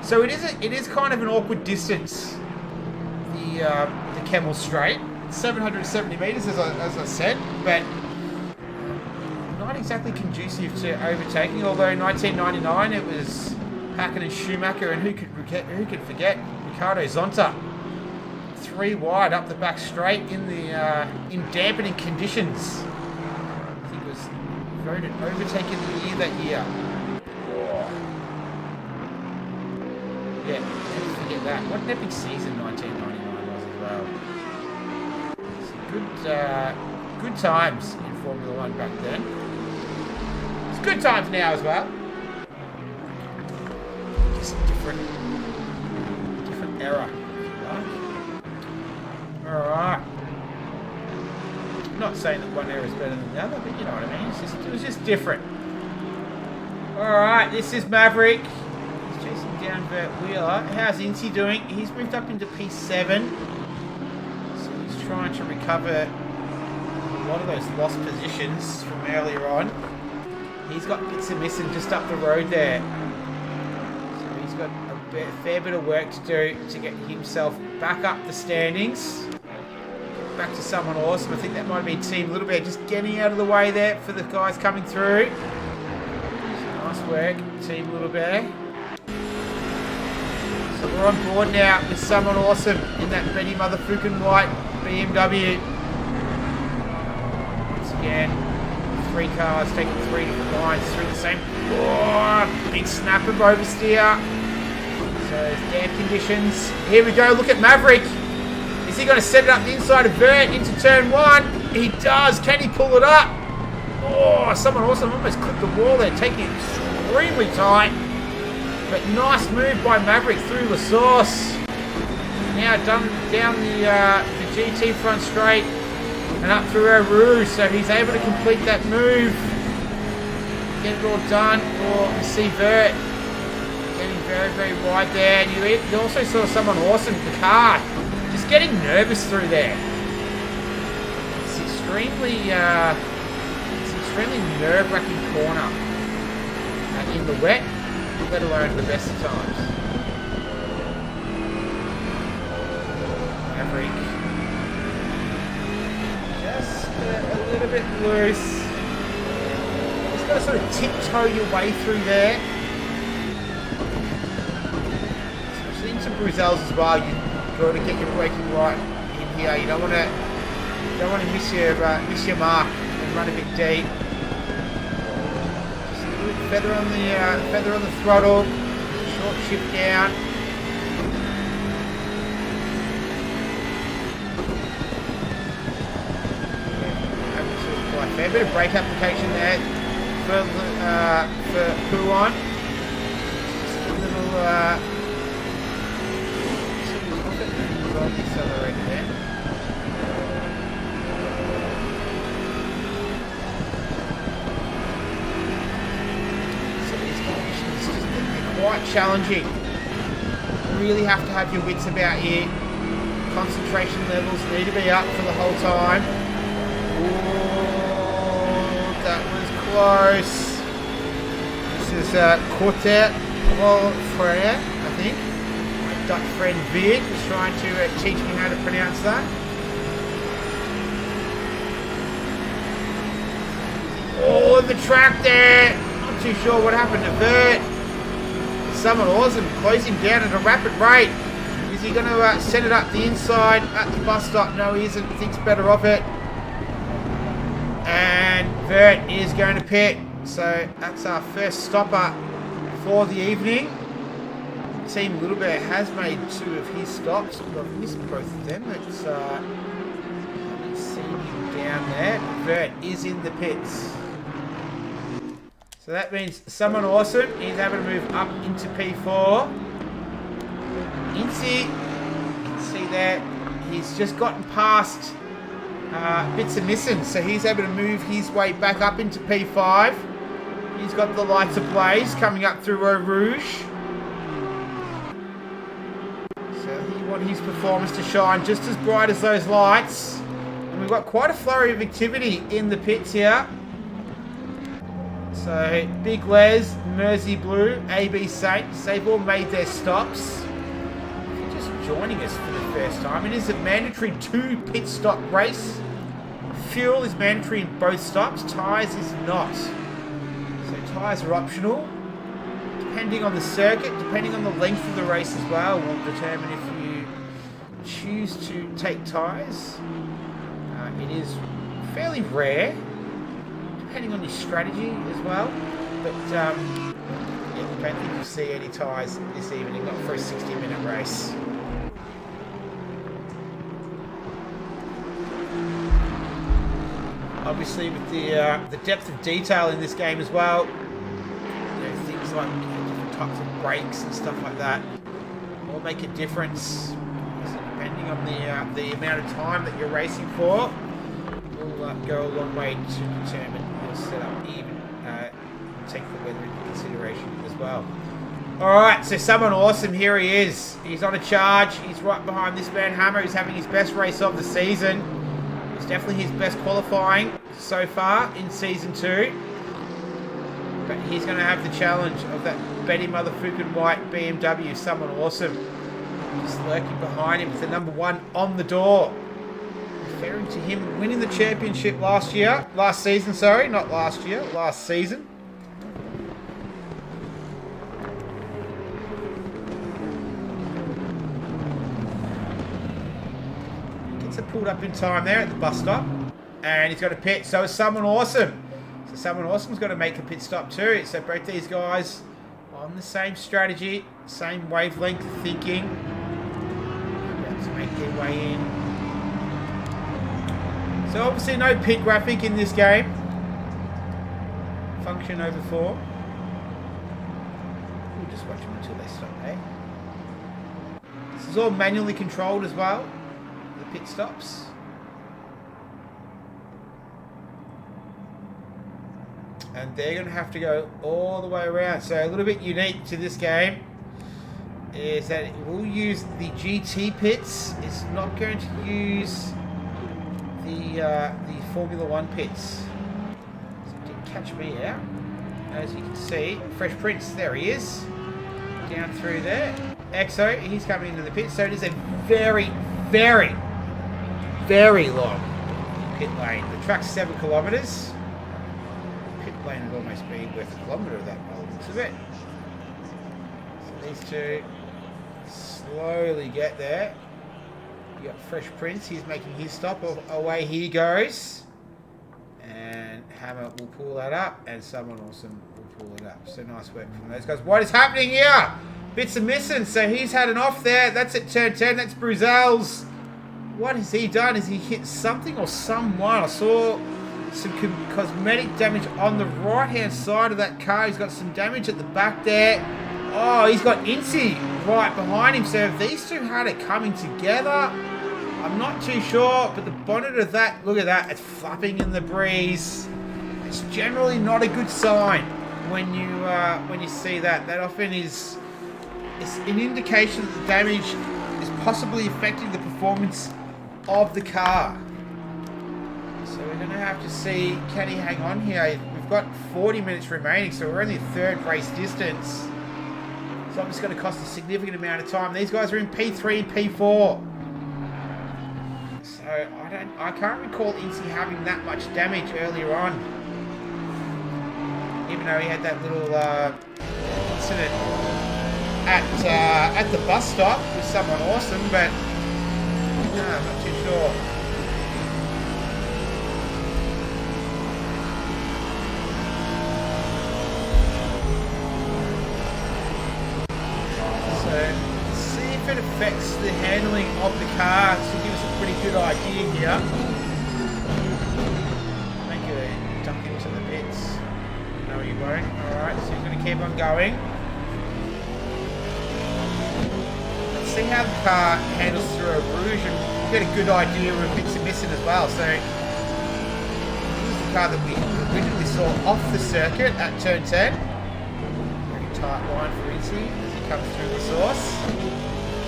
So it is kind of an awkward distance, the Kemmel Straight. 770 metres as I said, but not exactly conducive to overtaking, although in 1999 it was Hakkinen and Schumacher, and who could forget Ricardo Zonta. Three wide up the back straight in dampening conditions. I think it was voted overtaking the year that year. Oh. Yeah, never forget that. What an epic season 1999 was as well. Good times in Formula One back then. It's good times now as well. Just different era. Alright. I'm not saying that one era is better than the other, but you know what I mean. It was just different. Alright, this is Maverick. He's chasing down Vert Wheeler. How's Incy doing? He's moved up into P7. So he's trying to recover a lot of those lost positions from earlier on. He's got bits and missing just up the road there. So he's got a fair bit of work to do to get himself back up the standings. Back to someone awesome. I think that might have been Team Little Bear just getting out of the way there for the guys coming through. So nice work, Team Little Bear. So we're on board now with someone awesome in that Benny motherfucking white BMW. Once again, three cars taking three different lines through the same. Oh, big snap of oversteer. So damp conditions. Here we go. Look at Maverick. Is he going to set it up the inside of Vert into turn one? He does. Can he pull it up? Oh, someone awesome almost clipped the wall there, taking it extremely tight. But nice move by Maverick through the sauce. Now down the GT front straight and up through Aru. So he's able to complete that move. Get it all done. Oh, you see Vert getting very, very wide there. And you also saw someone awesome, the car. Just getting nervous through there. It's extremely nerve-wracking corner in the wet, let alone the best of times. Maverick, just a little bit loose. Just got to sort of tiptoe your way through there, especially into Bruzels as well. You've got to get your braking right in here. You don't want to miss your mark and run a bit deep. Just a little bit feather on the throttle. Short shift down. Quite a fair bit of brake application there for Huon. Just a little. Accelerate there. So these conditions they're quite challenging. You really have to have your wits about you. Concentration levels need to be up for the whole time. Oh, that close. This is Corte Freire, I think. My Dutch friend Vid was trying to teach me how to pronounce that. Oh, the track there. Not too sure what happened to Vert. Someone awesome closing down at a rapid rate. Is he going to send it up the inside at the bus stop? No, he isn't. Thinks better of it. And Vert is going to pit. So that's our first stopper for the evening. Team Littlebird has made 2 of his stops, but I've missed both of them. It's I haven't seen him down there. Vert is in the pits. So that means someone awesome is having to move up into P4. Incy, you can see there, he's just gotten past bits of missing, so he's able to move his way back up into P5. He's got the lights ablaze coming up through Eau Rouge. So he wants his performance to shine just as bright as those lights. And we've got quite a flurry of activity in the pits here. So, Big Les, Mersey Blue, AB Saints, they've all made their stops. If you're just joining us for the first time, it is a mandatory 2 pit stop race. Fuel is mandatory in both stops, tyres is not. So tyres are optional. Depending on the circuit, depending on the length of the race as well, will determine if you choose to take tyres. It is fairly rare, depending on your strategy as well. But yeah, I don't think you'll see any tyres this evening, not for a 60-minute race. Obviously, with the depth of detail in this game as well, things like different types of brakes and stuff like that will make a difference. So depending on the amount of time that you're racing for, will go a long way to determine your setup, even take the weather into consideration as well. Alright, so someone awesome, here he is. He's on a charge, he's right behind this man Hammer, who's having his best race of the season. It's definitely his best qualifying so far in Season 2. But he's going to have the challenge of that Betty Motherfucking White BMW, someone awesome. Just lurking behind him with the number 1 on the door. Referring to him winning the championship last season, not last year, last season. Gets it pulled up in time there at the bus stop. And he's got a pit, so is someone awesome. So someone awesome's got to make a pit stop too. So both these guys on the same strategy, same wavelength of thinking. About to make their way in. So obviously no pit graphic in this game. Function over 4. We'll just watch them until they stop, eh? This is all manually controlled as well, the pit stops. And they're going to have to go all the way around. So a little bit unique to this game is that it will use the GT pits. It's not going to use the Formula 1 pits. So it didn't catch me out. As you can see, Fresh Prince, there he is. Down through there. Exo, he's coming into the pit. So it is a very, very, very long pit lane. The track's 7 kilometres. Lane would almost be worth a kilometre of that by the looks of it. So these two slowly get there. You got Fresh Prince, he's making his stop. Away he goes. And Hammer will pull that up, and someone awesome will pull it up. So nice work from those guys. What is happening here? Bits are missing, so he's had an off there. That's at turn 10, that's Bruzel's. What has he done? Has he hit something or someone? I saw some cosmetic damage on the right hand side of that car. He's got some damage at the back there. Oh, he's got Incy right behind him. So if these two had it coming together, I'm not too sure, but the bonnet of that, look at that, it's flapping in the breeze. It's generally not a good sign when you see that. That often is an indication that the damage is possibly affecting the performance of the car. So we're going to have to see, can he hang on here? We've we've got 40 minutes remaining, so we're only third race distance. So it's going to cost a significant amount of time. These guys are in P3 and P4. So I can't recall Incy having that much damage earlier on. Even though he had that little incident at the bus stop with someone awesome, but no, I'm not too sure. So see if it affects the handling of the car. This will give us a pretty good idea here. Make a duck into the pits. No, you won't. Alright, so he's going to keep on going. Let's see how the car handles through a rouge and get a good idea of bits and missing as well. So, this is the car that we originally saw off the circuit at turn 10. Very tight line for Izzy as he comes through the source.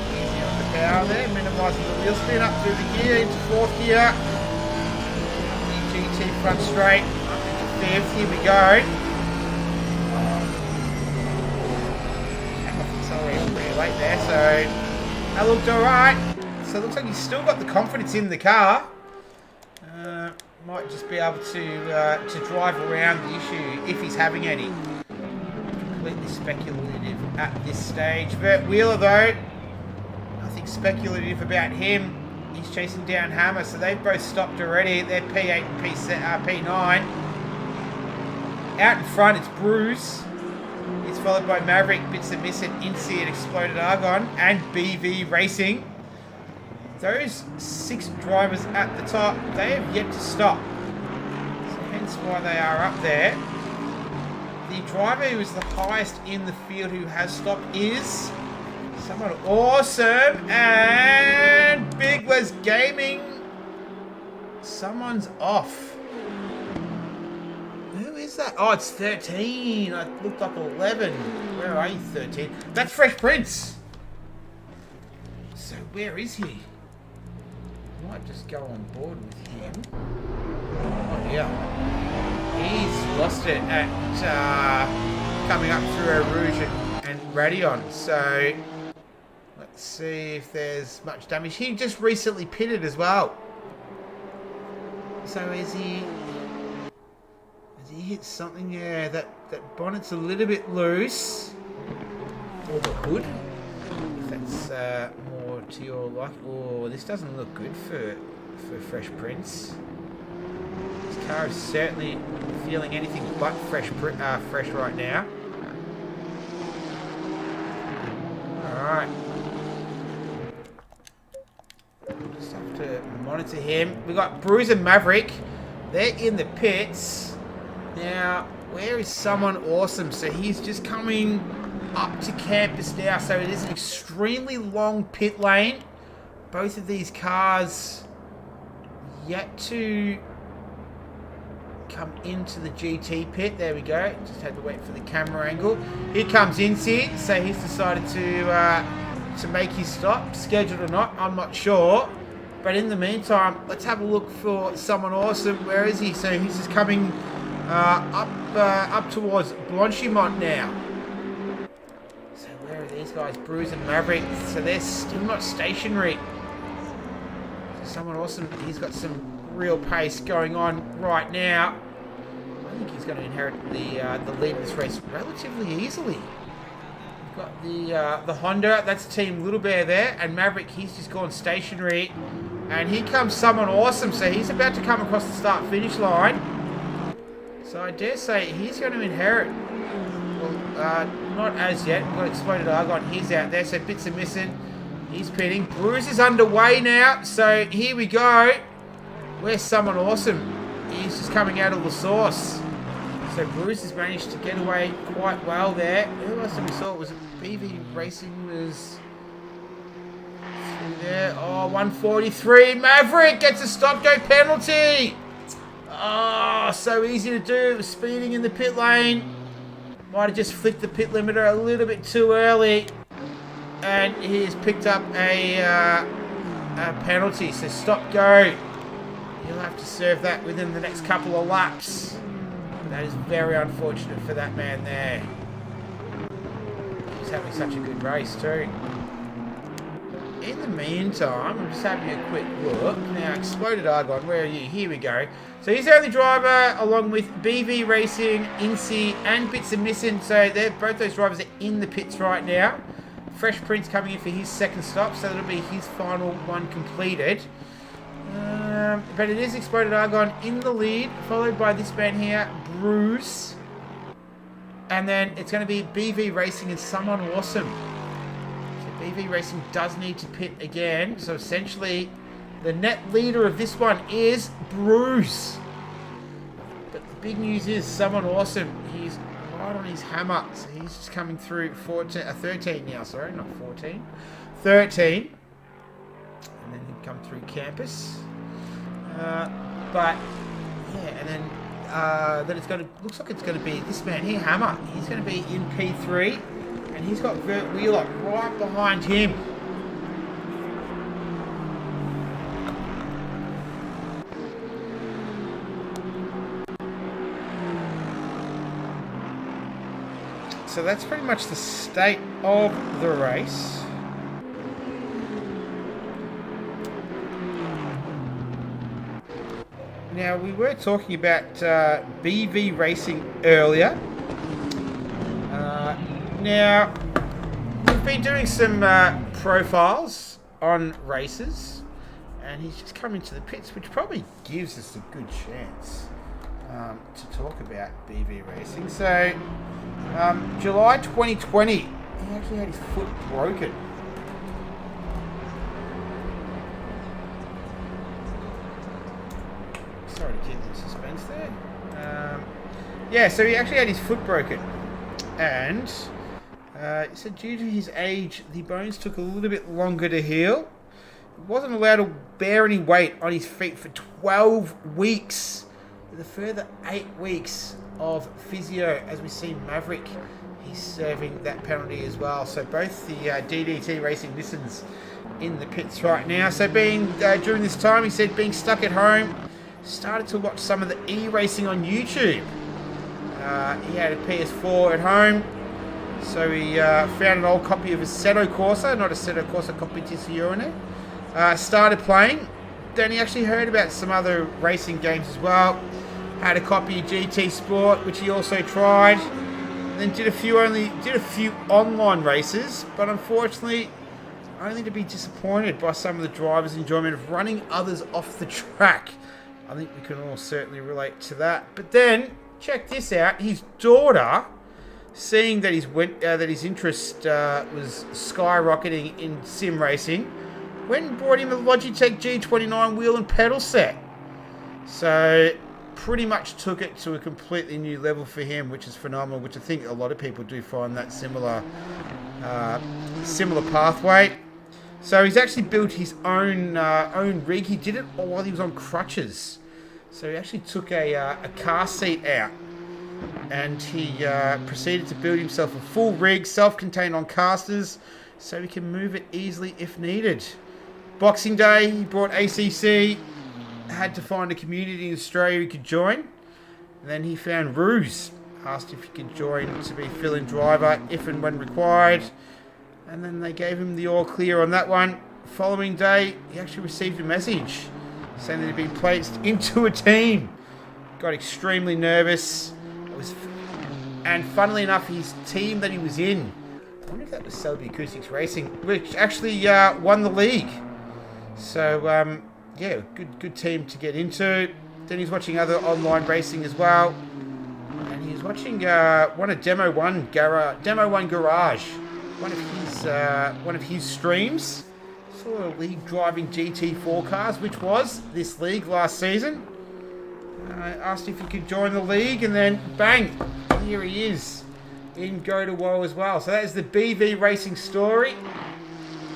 Easy on the power there, minimising the wheel spin up through the gear into fourth gear. The GT front straight up into fifth. Here we go. Pretty late there, so that looked alright. So it looks like he's still got the confidence in the car. Might just be able to drive around the issue if he's having any. Completely speculative at this stage. Vert Wheeler though, nothing speculative about him. He's chasing down Hammer, so they've both stopped already. They're P8 and P9. Out in front, it's Bruce. He's followed by Maverick, Bits and Missing, Incy and Exploded Argon, and BV Racing. Those 6 drivers at the top, they have yet to stop. So hence why they are up there. The driver who is the highest in the field who has stopped is someone awesome, and Big Les Gaming. Someone's off. Who is that? Oh, it's 13. I looked up 11. Where are you, 13? That's Fresh Prince. So where is he? Might just go on board with him. Oh yeah. He's lost it at coming up through a Rouge and Radeon. So let's see if there's much damage. He just recently pitted as well. So is he... He hit something, yeah, that bonnet's a little bit loose. Or the hood. If that's more to your like. Oh, this doesn't look good for Fresh Prince. This car is certainly feeling anything but fresh right now. Alright. Just have to monitor him. We got Bruce and Maverick. They're in the pits. Now, where is someone awesome? So he's just coming up to campus now. So it is an extremely long pit lane. Both of these cars yet to come into the GT pit. There we go. Just had to wait for the camera angle. Here comes Incy. So he's decided to make his stop. Scheduled or not, I'm not sure. But in the meantime, let's have a look for someone awesome. Where is he? So he's just coming... up towards Blanchimont now. So where are these guys? Bruce and Maverick. So they're still not stationary. So someone awesome. He's got some real pace going on right now. I think he's going to inherit the lead of this race relatively easily. We've got the Honda. That's Team Little Bear there, and Maverick. He's just gone stationary, and here comes someone awesome. So he's about to come across the start-finish line. So I dare say he's going to inherit. Well, not as yet. We've got Exploded Argon. He's out there. So Bits are missing. He's pitting. Bruce is underway now. So here we go. Where's someone awesome? He's just coming out of the source. So Bruce has managed to get away quite well there. Who else did we saw? Was it BV Racing was through there? Oh, 143. Maverick gets a stop-go penalty. Oh, so easy to do. It was speeding in the pit lane. Might have just flicked the pit limiter a little bit too early. And he's picked up a penalty. So stop go. He'll have to serve that within the next couple of laps. That is very unfortunate for that man there. He's having such a good race too. In the meantime, I'm just having a quick look. Now, Exploded Argon, where are you? Here we go. So he's the only driver, along with BV Racing, Incy, and Bits and Missing. So both those drivers are in the pits right now. Fresh Prince coming in for his second stop, so that'll be his final one completed. But it is Exploded Argon in the lead, followed by this man here, Bruce. And then it's going to be BV Racing and Someone Awesome. So BV Racing does need to pit again. So essentially, the net leader of this one is Bruce. But the big news is Someone Awesome. He's right on his hammer. So he's just coming through 13 now. Sorry, not 14. 13. And then he'd come through campus. But yeah, and then it's going to looks like it's going to be this man here, Hammer. He's going to be in P3, and he's got Vert Wheeler right behind him. So that's pretty much the state of the race. Now, we were talking about BV Racing earlier. Now, we've been doing some profiles on races, and he's just come into the pits, which probably gives us a good chance to talk about BV Racing. So, July 2020, he actually had his foot broken. Sorry to keep the suspense there. Yeah, so he actually had his foot broken. And he said due to his age, the bones took a little bit longer to heal. He wasn't allowed to bear any weight on his feet for 12 weeks. With a further 8 weeks of physio, as we see Maverick, he's serving that penalty as well. So both the DDT Racing listens in the pits right now. So being during this time, he said being stuck at home, started to watch some of the e-racing on YouTube. He had a PS4 at home, so he found an old copy of Assetto Corsa, not Assetto Corsa Competizione. Started playing. Then he actually heard about some other racing games as well. Had a copy of GT Sport, which he also tried. And then did a few online races, but unfortunately, only to be disappointed by some of the drivers' enjoyment of running others off the track. I think we can all certainly relate to that. But then, check this out. His daughter, seeing that his interest was skyrocketing in sim racing, went and brought him a Logitech G29 wheel and pedal set. So, pretty much took it to a completely new level for him, which is phenomenal, which I think a lot of people do find that similar pathway. So he's actually built his own rig. He did it while he was on crutches. So he actually took a car seat out, and he proceeded to build himself a full rig, self-contained on casters, so he can move it easily if needed. Boxing Day, he brought ACC, had to find a community in Australia he could join. And then he found Ruse, asked if he could join to be fill-in driver if and when required. And then they gave him the all clear on that one. Following day, he actually received a message saying that he'd been placed into a team. Got extremely nervous. And funnily enough, his team that he was in, I wonder if that was Selby Acoustics Racing, which actually won the league. So, yeah, good team to get into. Then he's watching other online racing as well. And he's watching one of Demo One Garage. One of his streams. Saw a league driving GT4 cars, which was this league last season. Asked if he could join the league, and then bang, here he is in Go2Whoa as well. So that is the BV Racing story.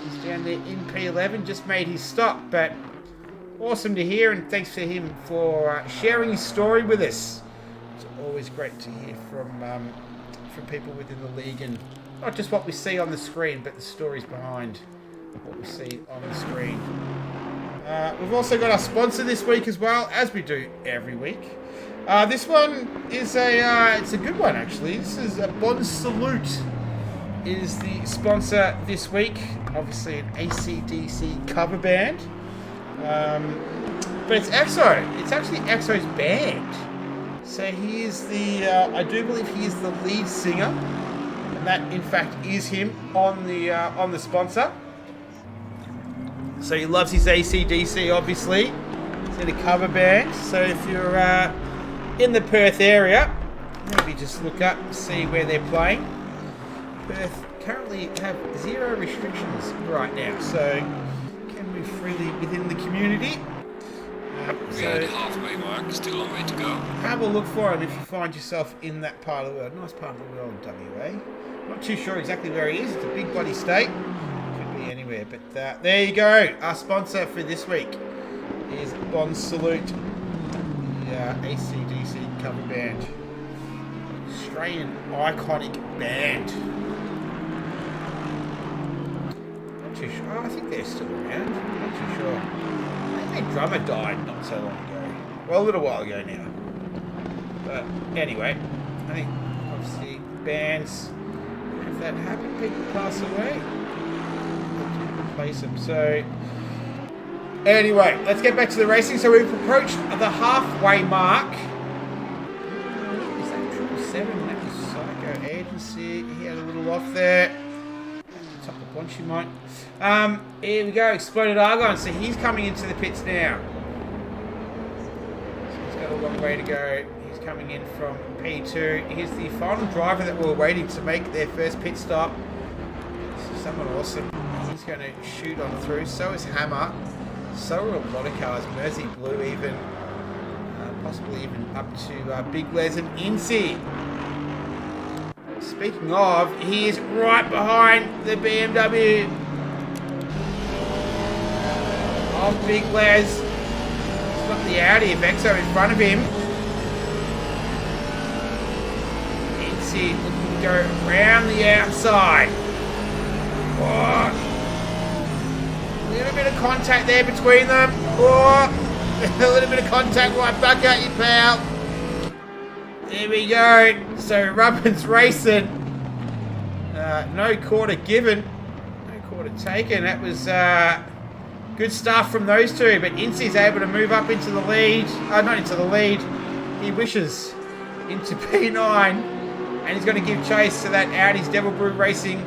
He's down there in P11, just made his stop, but awesome to hear, and thanks to him for sharing his story with us. It's always great to hear from people within the league, and not just what we see on the screen, but the stories behind what we see on the screen. We've also got our sponsor this week as well, as we do every week. This one is it's a good one actually. This is a Bon Salute is the sponsor this week. Obviously an AC/DC cover band. But it's EXO. It's actually EXO's band. So he is I do believe he is the lead singer. And that in fact is him on the sponsor. So he loves his AC/DC obviously. It's in a cover band. So if you're in the Perth area, maybe just look up and see where they're playing. Perth currently have 0 restrictions right now, so can move freely within the community. We are at the halfway mark, still a long way to go. Have a look for him if you find yourself in that part of the world. Nice part of the world, WA. Not too sure exactly where he is. It's a big bloody state. Could be anywhere, but there you go. Our sponsor for this week is Bon Salute, the AC/DC cover band. Australian iconic band. Not too sure. Oh, I think they're still around. Not too sure. I think their drummer died not so long ago. Well, a little while ago now. But anyway, I think obviously bands, if that happen, people pass away. They replace them. So anyway, let's get back to the racing. So we've approached the halfway mark. Is that 777? That was Psycho Agency. He had a little off there. Top of the bunch, you might. Here we go. Exploded Argon. So he's coming into the pits now. So he's got a long way to go. He's coming in from P2. Here's the final driver that we're waiting to make their first pit stop. This is someone awesome. He's going to shoot on through. So is Hammer. So are a lot of cars. Mersey Blue even. Possibly even up to Big Les and Incy. Speaking of, he is right behind the BMW of Big Les. He's got the Audi of EXO in front of him. Incy looking to go around the outside. Oh. A little bit of contact there between them. Oh. A little bit of contact right back at you, pal. There we go. So Rubbin's racing. No quarter given. No quarter taken. That was good stuff from those two. But Incy's able to move up into the lead. Not into the lead. He wishes into P9. And he's going to give chase to that Audi's Devil Brew Racing.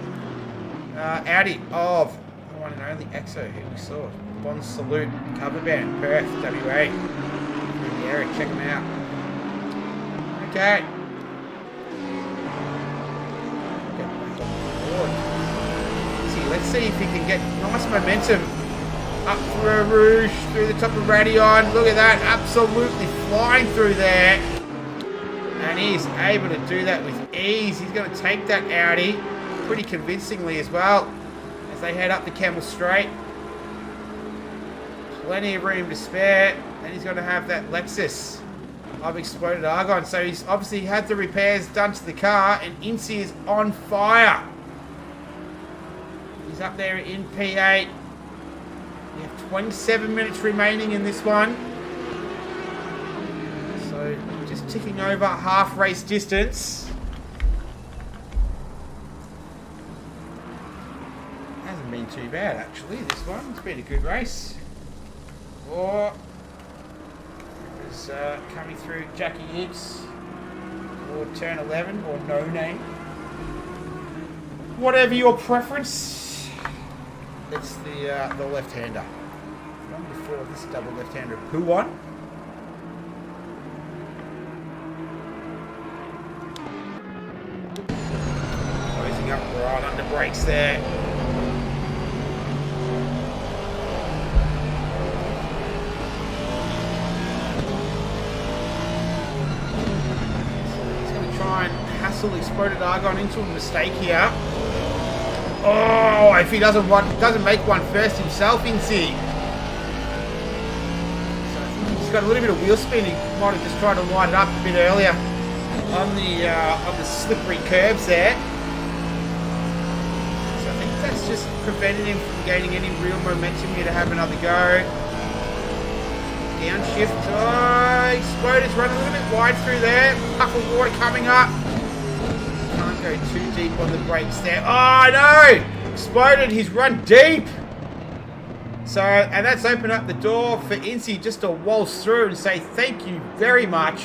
Audi of the one and only EXO who we saw. Bon Salute cover band, Perth, WA. In the area, check them out. Okay. See, let's see if he can get nice momentum up through Rouge, through the top of Radion. Look at that, absolutely flying through there. And he's able to do that with ease. He's going to take that Audi pretty convincingly as well as they head up the Camel Straight. Plenty of room to spare. Then he's going to have that Lexus of Exploded Argon. So he's obviously had the repairs done to the car, and Incy is on fire. He's up there in P8. We have 27 minutes remaining in this one. So just ticking over half race distance. Hasn't been too bad actually, this one. It's been a good race. Or is coming through Jackie Gibbs or Turn 11 or No Name. Whatever your preference. It's the left-hander. One before this double left-hander Puon. Closing up right under brakes there. Exploded Argon into a mistake here. Oh, if he doesn't make one first himself, Incy. So I think he's got a little bit of wheel spin. He might have just tried to line it up a bit earlier on the slippery curves there. So I think that's just prevented him from gaining any real momentum here to have another go. Downshift. Oh, Exploder's running a little bit wide through there. Puff of water coming up. Can't go too deep on the brakes there. Oh, no! Exploded. He's run deep. So, and that's opened up the door for Incy just to waltz through and say thank you very much.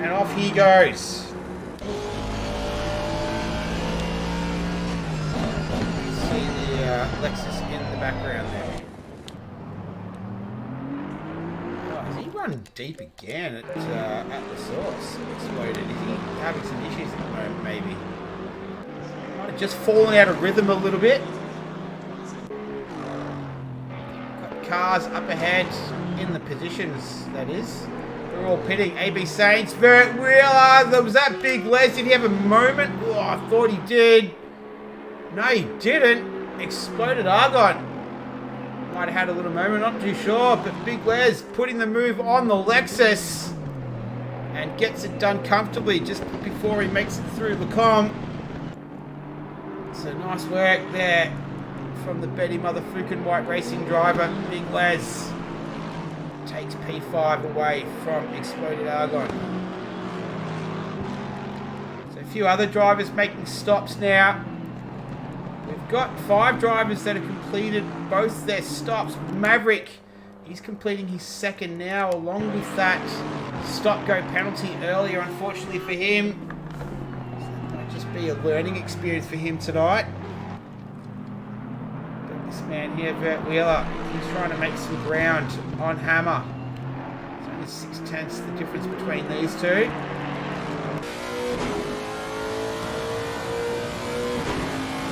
And off he goes. See the Lexus in the background there. Oh, has he run deep again at the source? Exploded. Is he having some issues at the moment, maybe? Might have just fallen out of rhythm a little bit. Got cars up ahead in the positions, that is. They're all pitting. AB Saints, Vert Wheeler. There was that big Les. Did he have a moment? Oh, I thought he did. No, he didn't. Exploded Argon. Might have had a little moment, not too sure. But Big Les putting the move on the Lexus. And gets it done comfortably just before he makes it through Lacombe. So nice work there from the Betty Motherfucking White Racing driver, Big Les. Takes P5 away from Exploded Argon. So a few other drivers making stops now. We've got 5 drivers that have completed both their stops. Maverick, he's completing his second now, along with that stop-go penalty earlier, unfortunately for him. So that might just be a learning experience for him tonight. This man here, Vert Wheeler, he's trying to make some ground on Hammer. It's only 6/10 the difference between these two.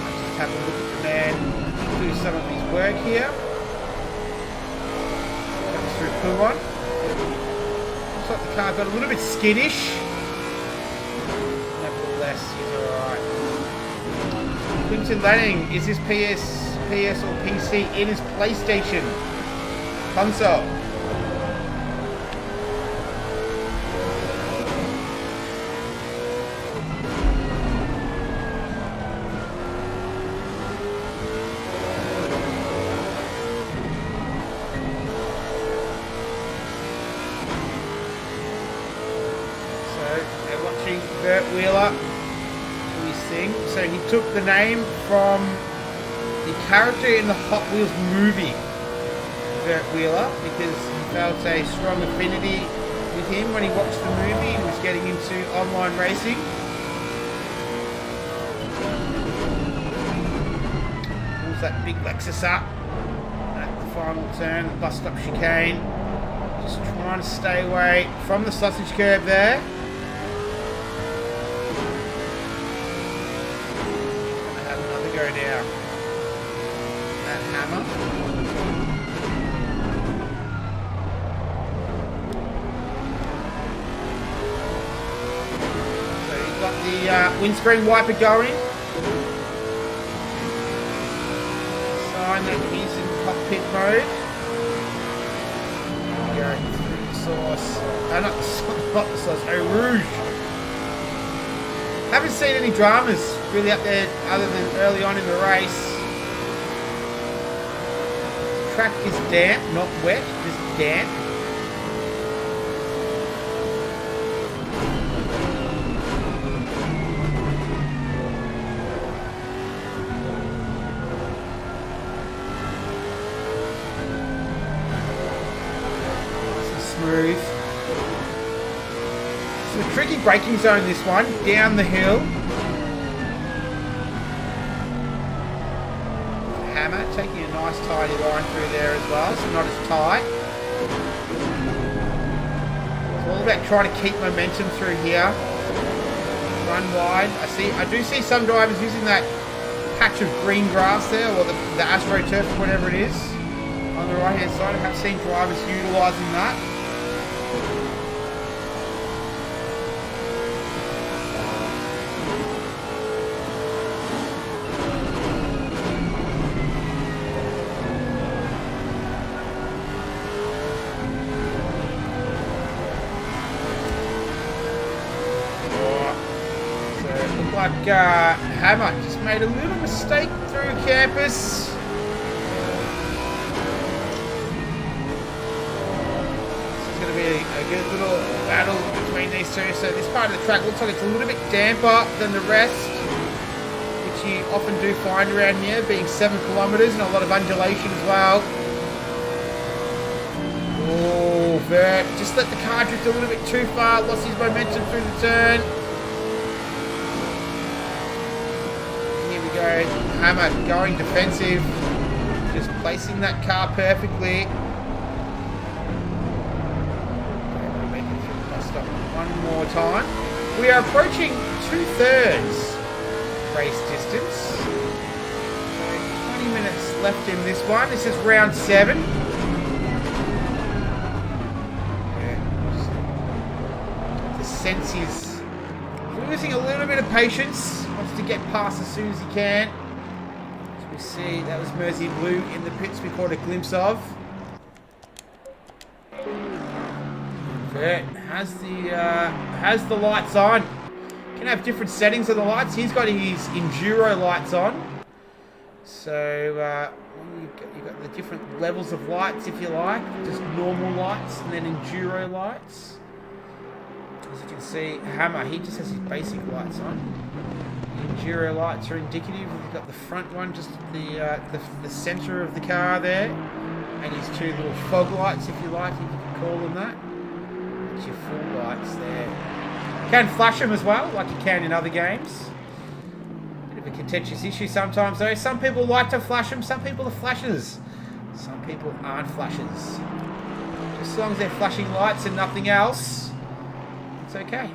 Let's just have a look at the man do some of his work here. Comes through Kumon. Looks like the car got a little bit skittish. Nevertheless, he's alright. Quinton Lanning, is his PS or PC in his PlayStation console? So they're watching Vert Wheeler do his thing. So he took the name from the character in the Hot Wheels movie, Vert Wheeler, because he felt a strong affinity with him when he watched the movie and was getting into online racing. Pulls that big Lexus up at the final turn, the bus stop chicane. Just trying to stay away from the sausage curb there. Gonna have another go now. Hammer. So you've got the windscreen wiper going. Sign that he's in cockpit mode. Going through the sauce. Not the sauce, Rouge. Haven't seen any dramas really up there other than early on in the race. Track is damp, not wet, just damp. Nice and smooth. It's a tricky braking zone, this one, down the hill. Hammer taking a nice tidy line through there as well, so not as tight. It's all about trying to keep momentum through here. Run wide. I do see some drivers using that patch of green grass there, or the AstroTurf, whatever it is, on the right hand side. I have seen drivers utilising that. Like Hammer just made a little mistake through campus. a good little battle between these two. So this part of the track looks like it's a little bit damper than the rest, which you often do find around here, being 7 kilometres and a lot of undulation as well. Oh, Vert just let the car drift a little bit too far, lost his momentum through the turn. Here we go, Hammer going defensive, just placing that car perfectly. One more time. We are approaching 2/3 race distance. So 20 minutes left in this one. This is round 7. The sense is losing a little bit of patience. Wants to get past as soon as he can. As we see, that was Mersey Blue in the pits we caught a glimpse of. Vert has the lights on. Can have different settings of the lights. He's got his enduro lights on. So you've got the different levels of lights, if you like. Just normal lights and then enduro lights. As you can see, Hammer, he just has his basic lights on. The enduro lights are indicative. We've got the front one, just the centre of the car there, and his 2 little fog lights, if you like, if you can call them that. Your full lights there. You can flash them as well, like you can in other games. Bit of a contentious issue sometimes though. Some people like to flash them, some people are flashers. Some people aren't flashers. Just as long as they're flashing lights and nothing else, it's okay.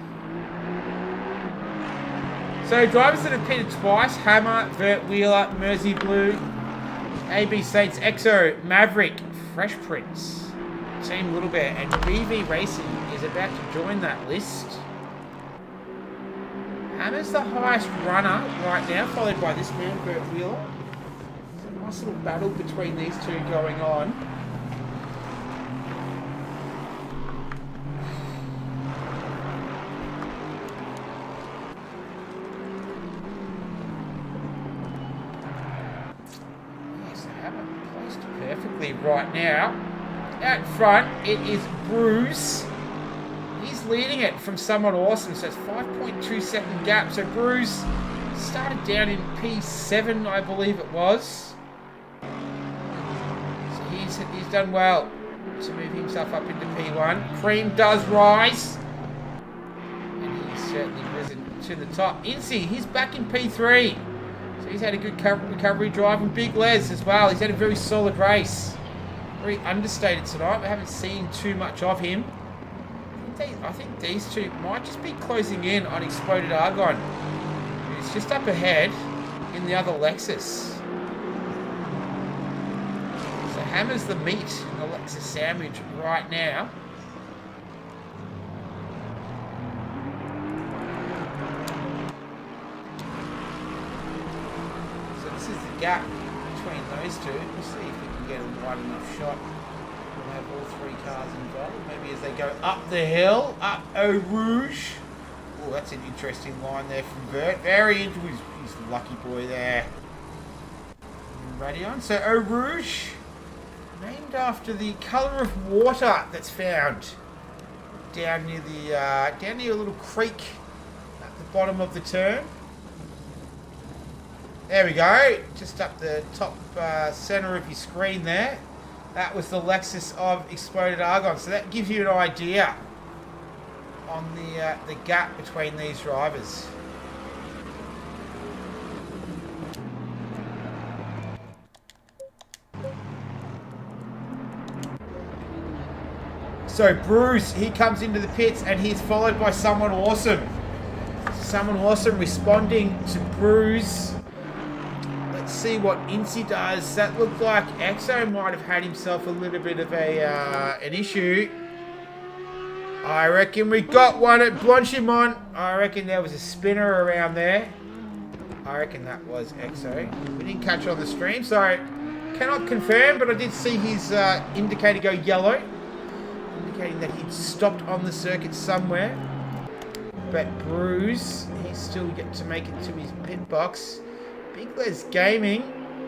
So drivers that have pitted twice, Hammer, Vert Wheeler, Mersey Blue, AB Saints, Exo, Maverick, Fresh Prince, Team Little Bear, and BV Racing is about to join that list. Hammer's the highest runner right now, followed by this man, Vert Wheeler. It's a nice little battle between these two going on. Yes, Hammer placed perfectly right now. Out front, it is Bruce. He's leading it from someone awesome, so it's 5.2 second gap. So Bruce started down in P7, I believe it was. So he's done well to move himself up into P1. Cream does rise, and he's certainly risen to the top. Incy, he's back in P3, so he's had a good recovery drive. And Big Les as well. He's had a very solid race. Very understated tonight. We haven't seen too much of him. I think these two might just be closing in on Exploded Argon, who's just up ahead in the other Lexus. So Hammer's the meat in the Lexus sandwich right now. So this is the gap between those two. We'll see if we can get a wide enough shot. We'll have all 3 cars involved. Maybe as they go up the hill, up Eau Rouge. Oh, that's an interesting line there from Vert. Very into his lucky boy there. Radion. So Eau Rouge, named after the colour of water that's found down near a little creek at the bottom of the turn. There we go. Just up the top centre of your screen there. That was the Lexus of Exploded Argon. So that gives you an idea on the gap between these drivers. So Bruce, he comes into the pits and he's followed by Someone Awesome. Someone Awesome responding to Bruce. Let's see what Incy does. That looked like Exo might have had himself a little bit of an issue. I reckon we got one at Blanchimont. I reckon there was a spinner around there. I reckon that was Exo. We didn't catch it on the stream, so cannot confirm, but I did see his indicator go yellow, indicating that he'd stopped on the circuit somewhere. But Bruce, he's still yet to make it to his pit box. Big Les Gaming,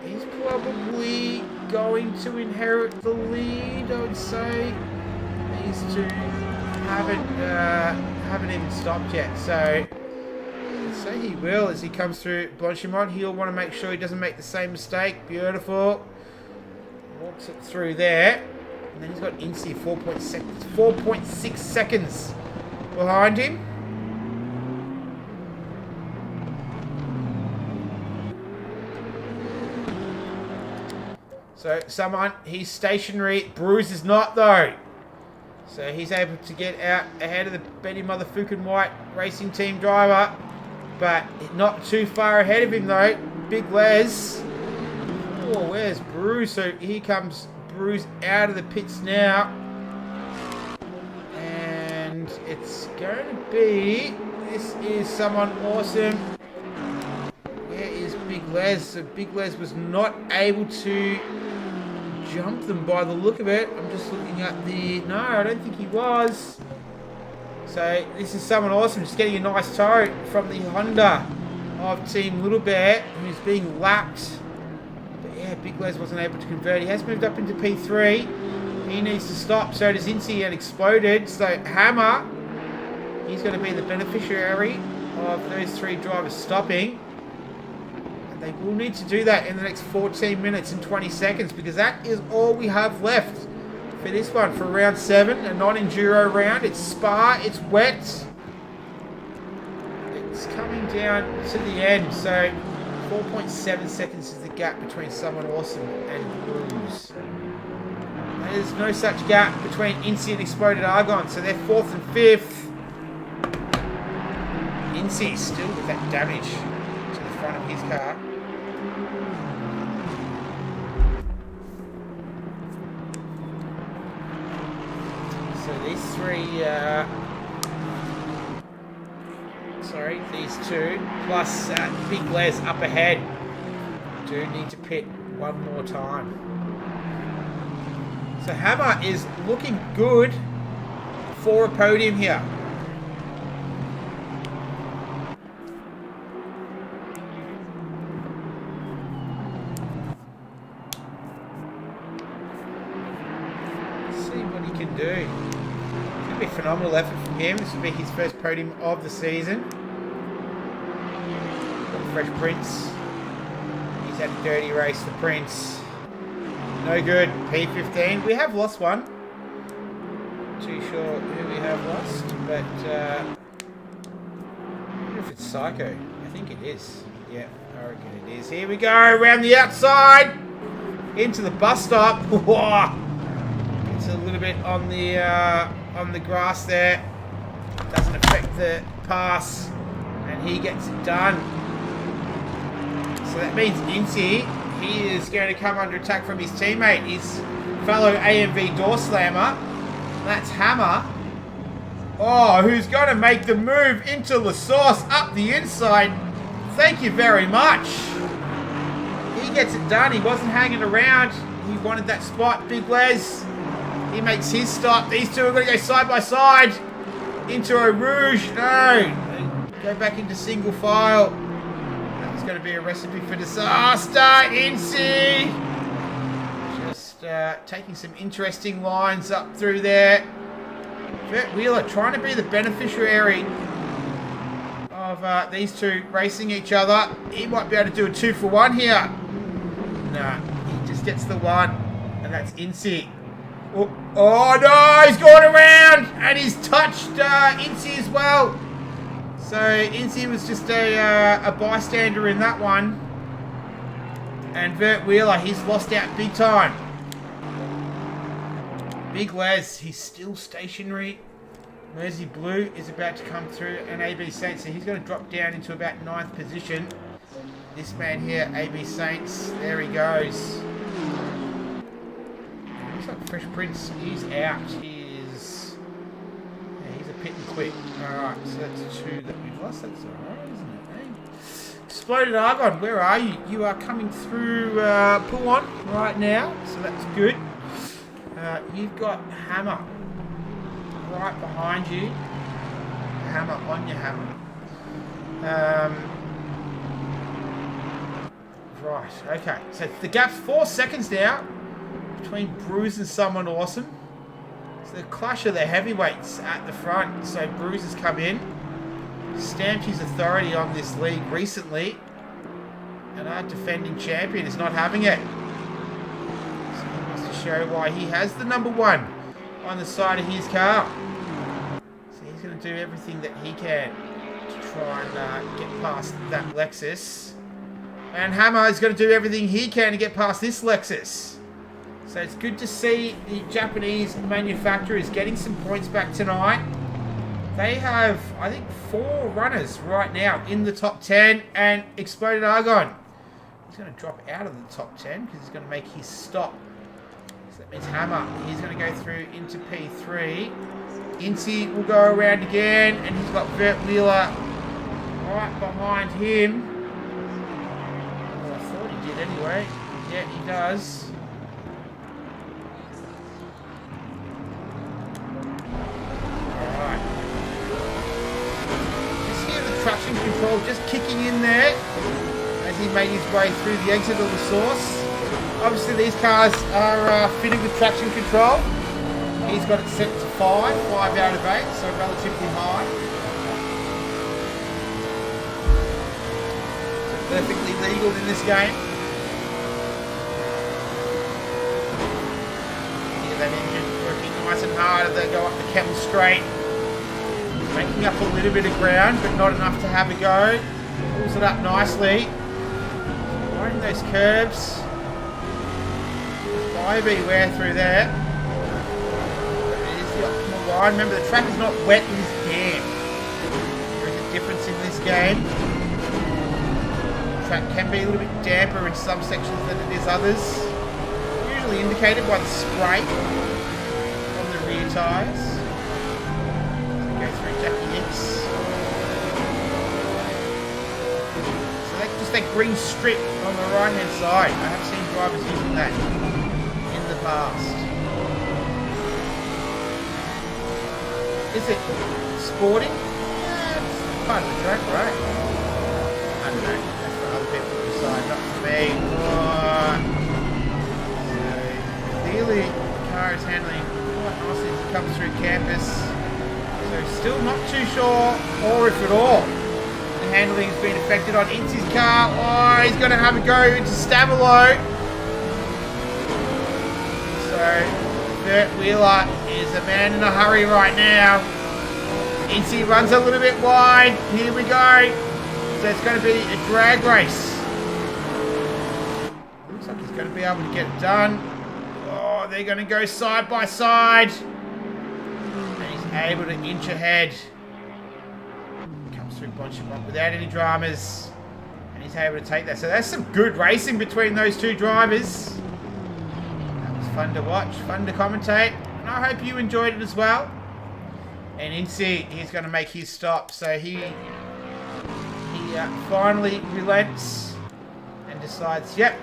he's probably going to inherit the lead, I would say. these two haven't even stopped yet. So let's say he will as he comes through Blanchimont. He'll want to make sure he doesn't make the same mistake. Beautiful. Walks it through there. And then he's got Incy 4.6 seconds behind him. So someone, he's stationary. Bruce is not though. So he's able to get out ahead of the Betty Motherfucking White racing team driver. But not too far ahead of him though. Big Les. Oh, where's Bruce? So here comes Bruce out of the pits now. And it's going to be... This is someone awesome. Where is Big Les? So Big Les was not able to jump them by the look of it. I'm just looking at the... No, I don't think he was. So this is someone awesome. Just getting a nice tow from the Honda of Team Little Bear, who's being lapped. But yeah, Big Les wasn't able to convert. He has moved up into P3. He needs to stop. So does Incy and Exploded. So Hammer, he's going to be the beneficiary of those three drivers stopping. They will need to do that in the next 14 minutes and 20 seconds because that is all we have left for this one, for round 7, a non-enduro round. It's Spa, it's wet. It's coming down to the end, so 4.7 seconds is the gap between Someone Awesome and Bruce. There's no such gap between Incy and Exploded Argon, so they're 4th and 5th. Incy still with that damage to the front of his car. So these three, these two, plus Big Les up ahead, do need to pit one more time. So Hammer is looking good for a podium here. Let's see what he can do. It's going to be a phenomenal effort from him. This will be his first podium of the season. Fresh Prince. He's had a dirty race, the Prince. No good. P15. We have lost one. Too sure who we have lost, but I wonder if it's Psycho. I think it is. Yeah, I reckon it is. Here we go, around the outside, into the bus stop. It's a little bit on the grass there. Doesn't affect the pass, and he gets it done. So that means Incy, he is going to come under attack from his teammate, his fellow AMV door slammer. That's Hammer. Oh, who's going to make the move into La Sauce up the inside. Thank you very much. He gets it done. He wasn't hanging around. He wanted that spot. Big Les, he makes his stop. These two are going to go side by side into Eau Rouge. No. Go back into single file. It's going to be a recipe for disaster. Incy just taking some interesting lines up through there. Vert Wheeler trying to be the beneficiary of these two racing each other. He might be able to do a 2-for-1 here. Nah, he just gets the one, and that's Incy. Oh no, he's gone around, and he's touched Incy as well. So Incy was just a bystander in that one. And Vert Wheeler, he's lost out big time. Big Les, he's still stationary. Mersey Blue is about to come through, and AB Saints, so he's going to drop down into about 9th position. This man here, AB Saints, there he goes. Looks like Fresh Prince, he's out. He's a pit and quit. Alright, so that's 2 that we've lost. That's alright, isn't it? Hey? Exploded Argon, where are you? You are coming through Pullon right now, so that's good. You've got Hammer right behind you. Hammer on your hammer. Right, okay. So the gap's 4 seconds now between Bruce and Someone Awesome. It's the clash of the heavyweights at the front. So Bruce has come in, stamped his authority on this league recently, and our defending champion is not having it. So he wants to show why he has the number 1 on the side of his car. So he's going to do everything that he can to try and get past that Lexus. And Hammer is going to do everything he can to get past this Lexus. So it's good to see the Japanese manufacturers getting some points back tonight. They have, I think, 4 runners right now in the top 10. And Exploded Argon, he's going to drop out of the top 10 because he's going to make his stop. So that means Hammer, he's going to go through into P3. Incy will go around again, and he's got Vert Wheeler right behind him. Well, I thought he did anyway. Yeah, he does. Alright. Just hear the traction control just kicking in there as he made his way through the exit of the source. Obviously these cars are fitted with traction control. He's got it set to 5 out of 8, so relatively high. So perfectly legal in this game. Hear that engine working nice and hard as they go up the Camel Straight. Making up a little bit of ground, but not enough to have a go. Pulls it up nicely. Riding those curbs. Buyer beware through there. Remember, the track is not wet, it is damp. There is a difference in this game. The track can be a little bit damper in some sections than it is others. Usually indicated by the spray on the rear tyres. Go through Jackie Hicks. So that's just that green strip on the right hand side. I have seen drivers using that in the past. Is it sporting? Yeah, it's part of the track, right? I don't know. That's for other people to decide, not for me. So, clearly, the car is handling quite nicely as it comes through campus. So, still not too sure, or if at all, the handling has been affected on Incy's car. Oh, he's going to have a go into Stavilo. So, Vert Wheeler is a man in a hurry right now. Incy runs a little bit wide. Here we go. So it's going to be a drag race. Looks like he's going to be able to get it done. Oh, they're going to go side by side. And he's able to inch ahead. Comes through Bonchimont without any dramas. And he's able to take that. So that's some good racing between those two drivers. Fun to watch, fun to commentate, and I hope you enjoyed it as well. And Incy, he's going to make his stop, so he finally relents and decides, yep,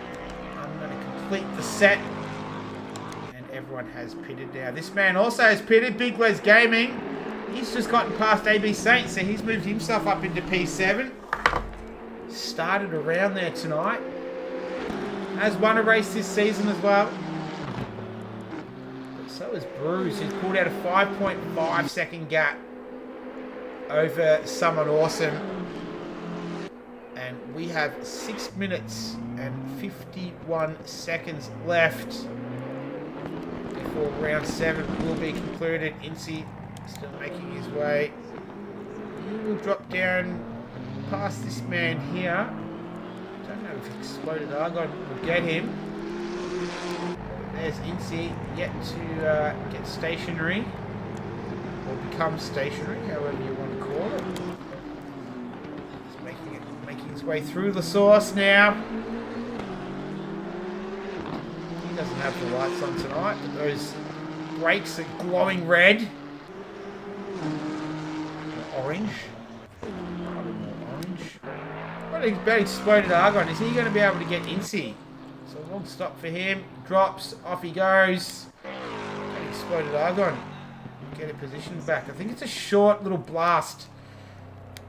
I'm going to complete the set. And everyone has pitted now. This man also has pitted, Big Les Gaming. He's just gotten past AB Saint, so he's moved himself up into P7. Started around there tonight. Has won a race this season as well. So is Bruce, who's pulled out a 5.5 second gap over Someone Awesome. And we have 6 minutes and 51 seconds left before round 7 will be concluded. Incy still making his way. He will drop down past this man here. Don't know if Exploded Argon will get him. There's Incy yet to get stationary, or become stationary, however you want to call it. He's making his way through the source now. He doesn't have the lights on tonight, but those brakes are glowing red. Or orange. Probably more orange. What about Exploded Argon? Is he going to be able to get Incy? So a long stop for him. Drops, off he goes. Exploded Argon. Get a position back. I think it's a short little blast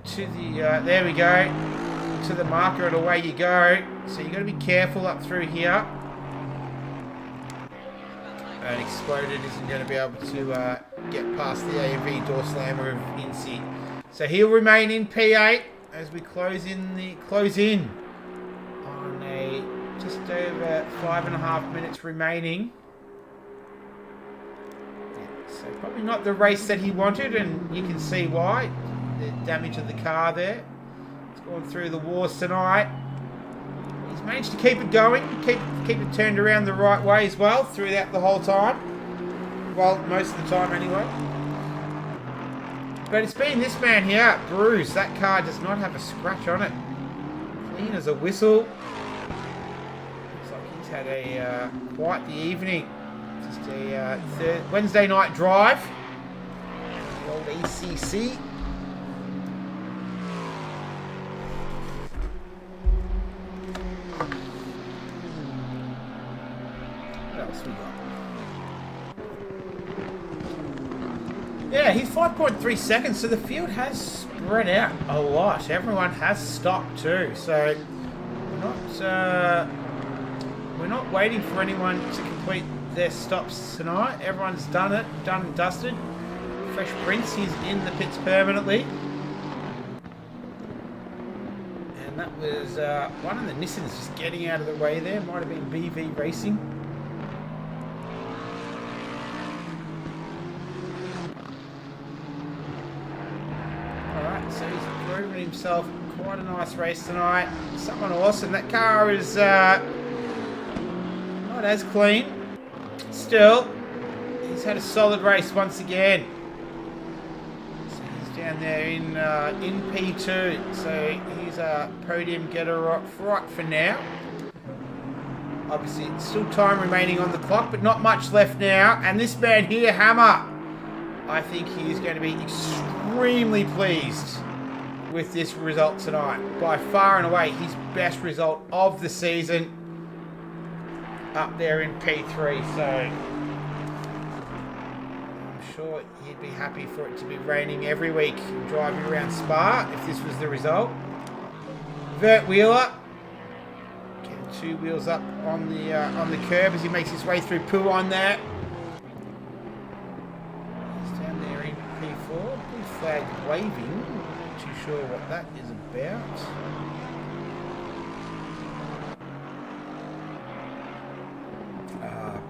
to the, there we go, to the marker and away you go. So you've got to be careful up through here. and exploded isn't going to be able to get past the A&V door slammer of Incy. So he'll remain in P8 as we close in on a just over 5.5 minutes remaining. So probably not the race that he wanted, and you can see why. The damage of the car there. It's gone through the wars tonight. He's managed to keep it going, keep it turned around the right way as well throughout the whole time. Well, most of the time anyway. But it's been this man here, Bruce. That car does not have a scratch on it. Clean as a whistle. Looks like he's had a quite the evening. Just a Wednesday night drive. The old ACC. What else we got? Yeah, he's 5.3 seconds, so the field has spread out a lot. Everyone has stopped too, so we're not waiting for anyone to complete their stops tonight. Everyone's done it, done and dusted. Fresh Prince, he's in the pits permanently. And that was one of the Nissans just getting out of the way there. Might have been BV Racing. Alright, so he's proven himself quite a nice race tonight. Someone awesome. That car is not as clean. Still, he's had a solid race once again. So he's down there in P2. So he's a podium getter right for now. Obviously, it's still time remaining on the clock, but not much left now. And this man here, Hammer, I think he is going to be extremely pleased with this result tonight. By far and away, his best result of the season. Up there in P3, so I'm sure he'd be happy for it to be raining every week driving around Spa if this was the result. Vert Wheeler getting 2 wheels up on the curb as he makes his way through Pouon there. He's down there in P4, blue flag waving. Not too sure what that is about.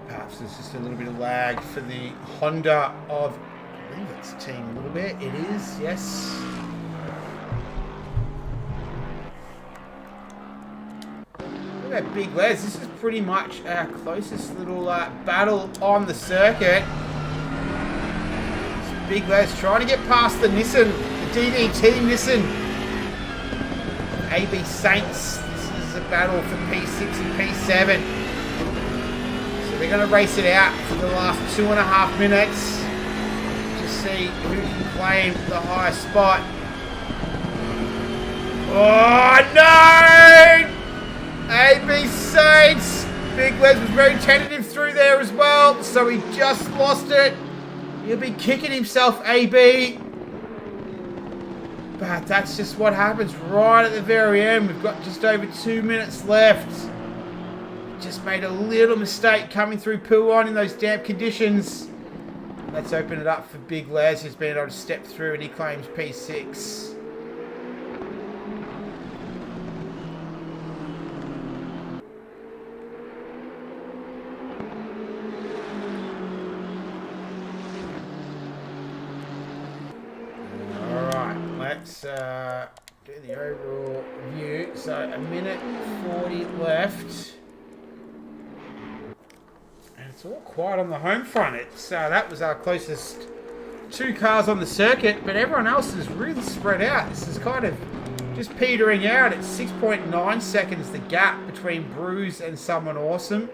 Perhaps there's just a little bit of lag for the Honda of, I believe it's Team a little bit. It is, yes. Look at that big Les. This is pretty much our closest little battle on the circuit. Big Les trying to get past the Nissan, the DDT Nissan. AB Saints. This is a battle for P6 and P7. They're going to race it out for the last 2.5 minutes to see who can claim the highest spot. Oh no! AB Saints! Big Les was very tentative through there as well, so he just lost it. He'll be kicking himself, AB. But that's just what happens right at the very end. We've got just over 2 minutes left. Just made a little mistake coming through Pouon in those damp conditions. Let's open it up for Big Les, who's been able to step through, and he claims P6. Alright, let's do the overall view. So, 1:40 left. It's all quiet on the home front. It's that was our closest 2 cars on the circuit, but everyone else is really spread out. This is kind of just petering out. It's 6.9 seconds the gap between Bruce and someone awesome.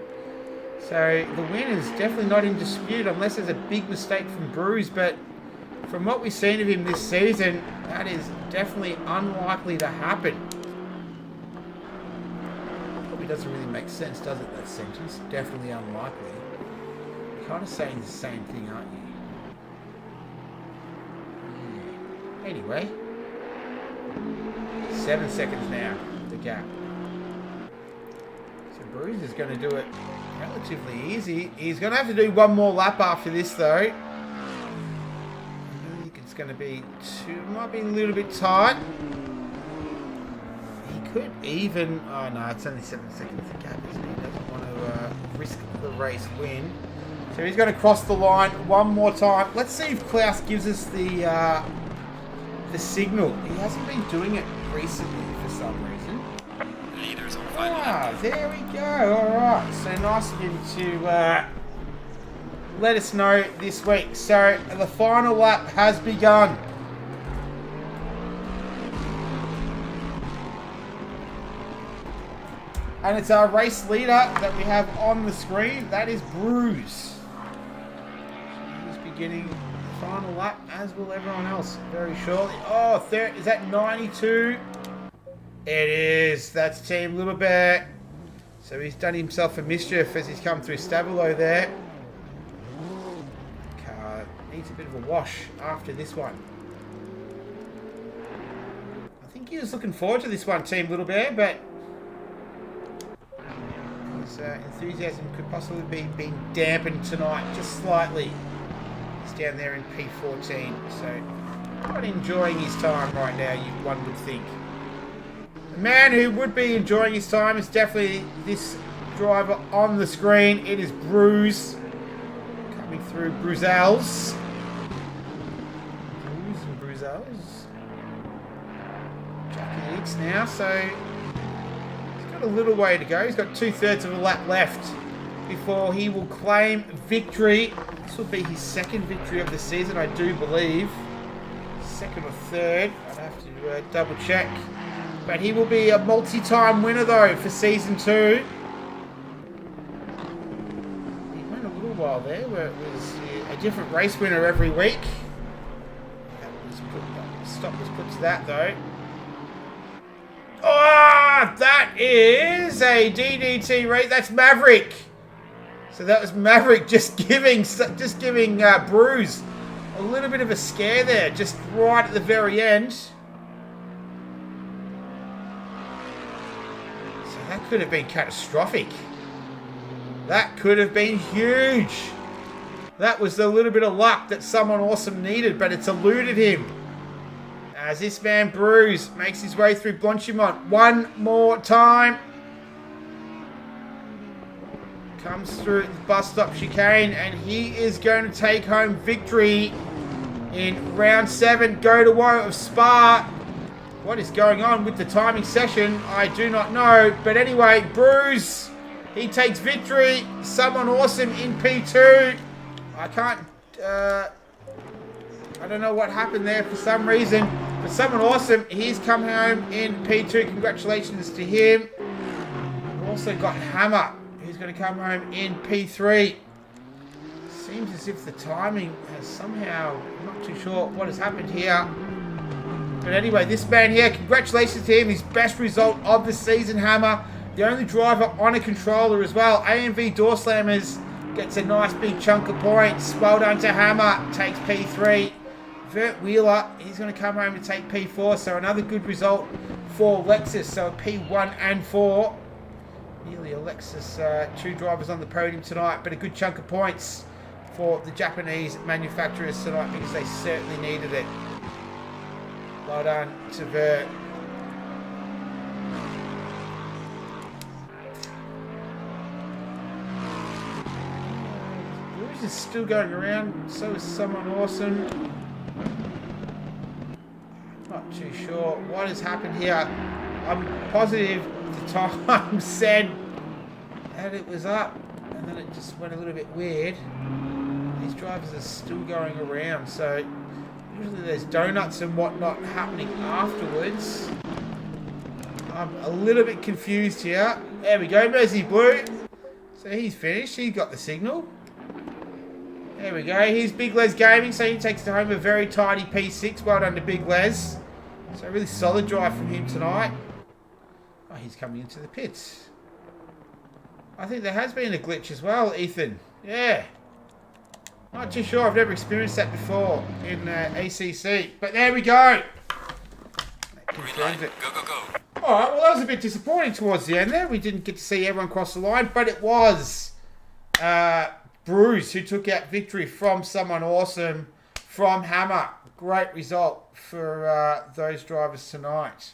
So the win is definitely not in dispute unless there's a big mistake from Bruce, but from what we've seen of him this season, that is definitely unlikely to happen. Probably doesn't really make sense, does it, that sentence? Definitely unlikely. Kind of saying the same thing, aren't you? Yeah. Anyway, 7 seconds now, the gap. So Bruce is going to do it relatively easy. He's going to have to do one more lap after this, though. I think it's going to be might be a little bit tight. He could even... Oh, no, it's only 7 seconds of gap, isn't he? He doesn't want to risk the race win. So he's going to cross the line one more time. Let's see if Klaus gives us the signal. He hasn't been doing it recently for some reason. Leaders on final lap. Ah, there we go. All right. So nice of him to let us know this week. So the final lap has begun. And it's our race leader that we have on the screen. That is Bruce. He's beginning the final lap, as will everyone else, very shortly. Oh, is that 92? It is. That's Team Little Bear. So he's done himself a mischief as he's come through Stabilo there. Car needs a bit of a wash after this one. I think he was looking forward to this one, Team Little Bear, but his enthusiasm could possibly be being dampened tonight just slightly. He's down there in P14, so not enjoying his time right now, one would think. The man who would be enjoying his time is definitely this driver on the screen. It is Bruce coming through Bruxelles. Bruce and Bruxelles. Jackie X now, so he's got a little way to go. He's got 2/3 of a lap left before he will claim victory. This will be his second victory of the season, I do believe. Second or third. I'd have to double check. But he will be a multi-time winner, though, for Season 2. He went a little while there where it was a different race winner every week. Stop was put to that, though. Oh, that is a DDT race. That's Maverick. So that was Maverick just giving Bruce a little bit of a scare there, just right at the very end. That could have been catastrophic. That could have been huge. That was the little bit of luck that someone awesome needed, but it's eluded him. As this man Bruce makes his way through Blanchimont one more time. Comes through the bus stop chicane, and he is going to take home victory in round 7. Go2Whoa of Spa. What is going on with the timing session? I do not know. But anyway, Bruce, he takes victory. Someone awesome in P2. I can't... I don't know what happened there for some reason. But someone awesome, he's come home in P2. Congratulations to him. We've also got Hammer, who's going to come home in P3. Seems as if the timing has somehow... I'm not too sure what has happened here. But anyway, this man here, congratulations to him. His best result of the season, Hammer. The only driver on a controller as well. AMV Door Slammers gets a nice big chunk of points. Well done to Hammer. Takes P3. Vert Wheeler, he's going to come home and take P4. So another good result for Lexus. So P1 and 4. Nearly a Lexus, 2 drivers on the podium tonight. But a good chunk of points for the Japanese manufacturers tonight because they certainly needed it. Well done to Vert. Bruce is still going around, so is someone awesome. Not too sure what has happened here. I'm positive the time said that it was up, and then it just went a little bit weird. These drivers are still going around, so usually there's donuts and whatnot happening afterwards. I'm a little bit confused here. There we go, Mersey Blue. So he's finished. He got the signal. There we go. Here's Big Les Gaming. So he takes it home a very tidy P6. Well done to Big Les. So a really solid drive from him tonight. Oh, he's coming into the pits. I think there has been a glitch as well, Ethan. Yeah. Not too sure. I've never experienced that before in ACC. But there we go. Confirms it. Go, go, go. Alright, well that was a bit disappointing towards the end there. We didn't get to see everyone cross the line, but it was Bruce, who took out victory from someone awesome from Hammer. Great result for those drivers tonight.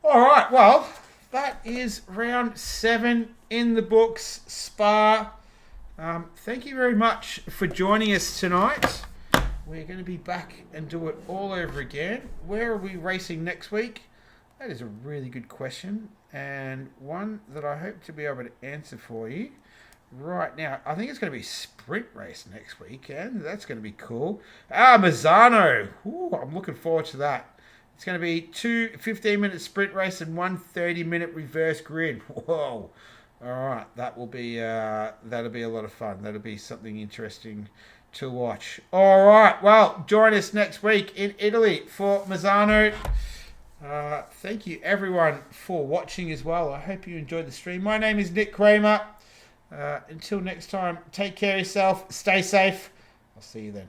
All right, well, that is round 7 in the books, Spa. Thank you very much for joining us tonight. We're going to be back and do it all over again. Where are we racing next week? That is a really good question, and one that I hope to be able to answer for you right now. I think it's going to be a sprint race next weekend. That's going to be cool. Mazzano. Ooh, I'm looking forward to that. It's going to be 2 15-minute sprint race and 1 30-minute reverse grid. Whoa. All right. That'll be a lot of fun. That'll be something interesting to watch. All right. Well, join us next week in Italy for Mazzano. Thank you, everyone, for watching as well. I hope you enjoyed the stream. My name is Nick Kramer. Until next time, take care of yourself. Stay safe. I'll see you then.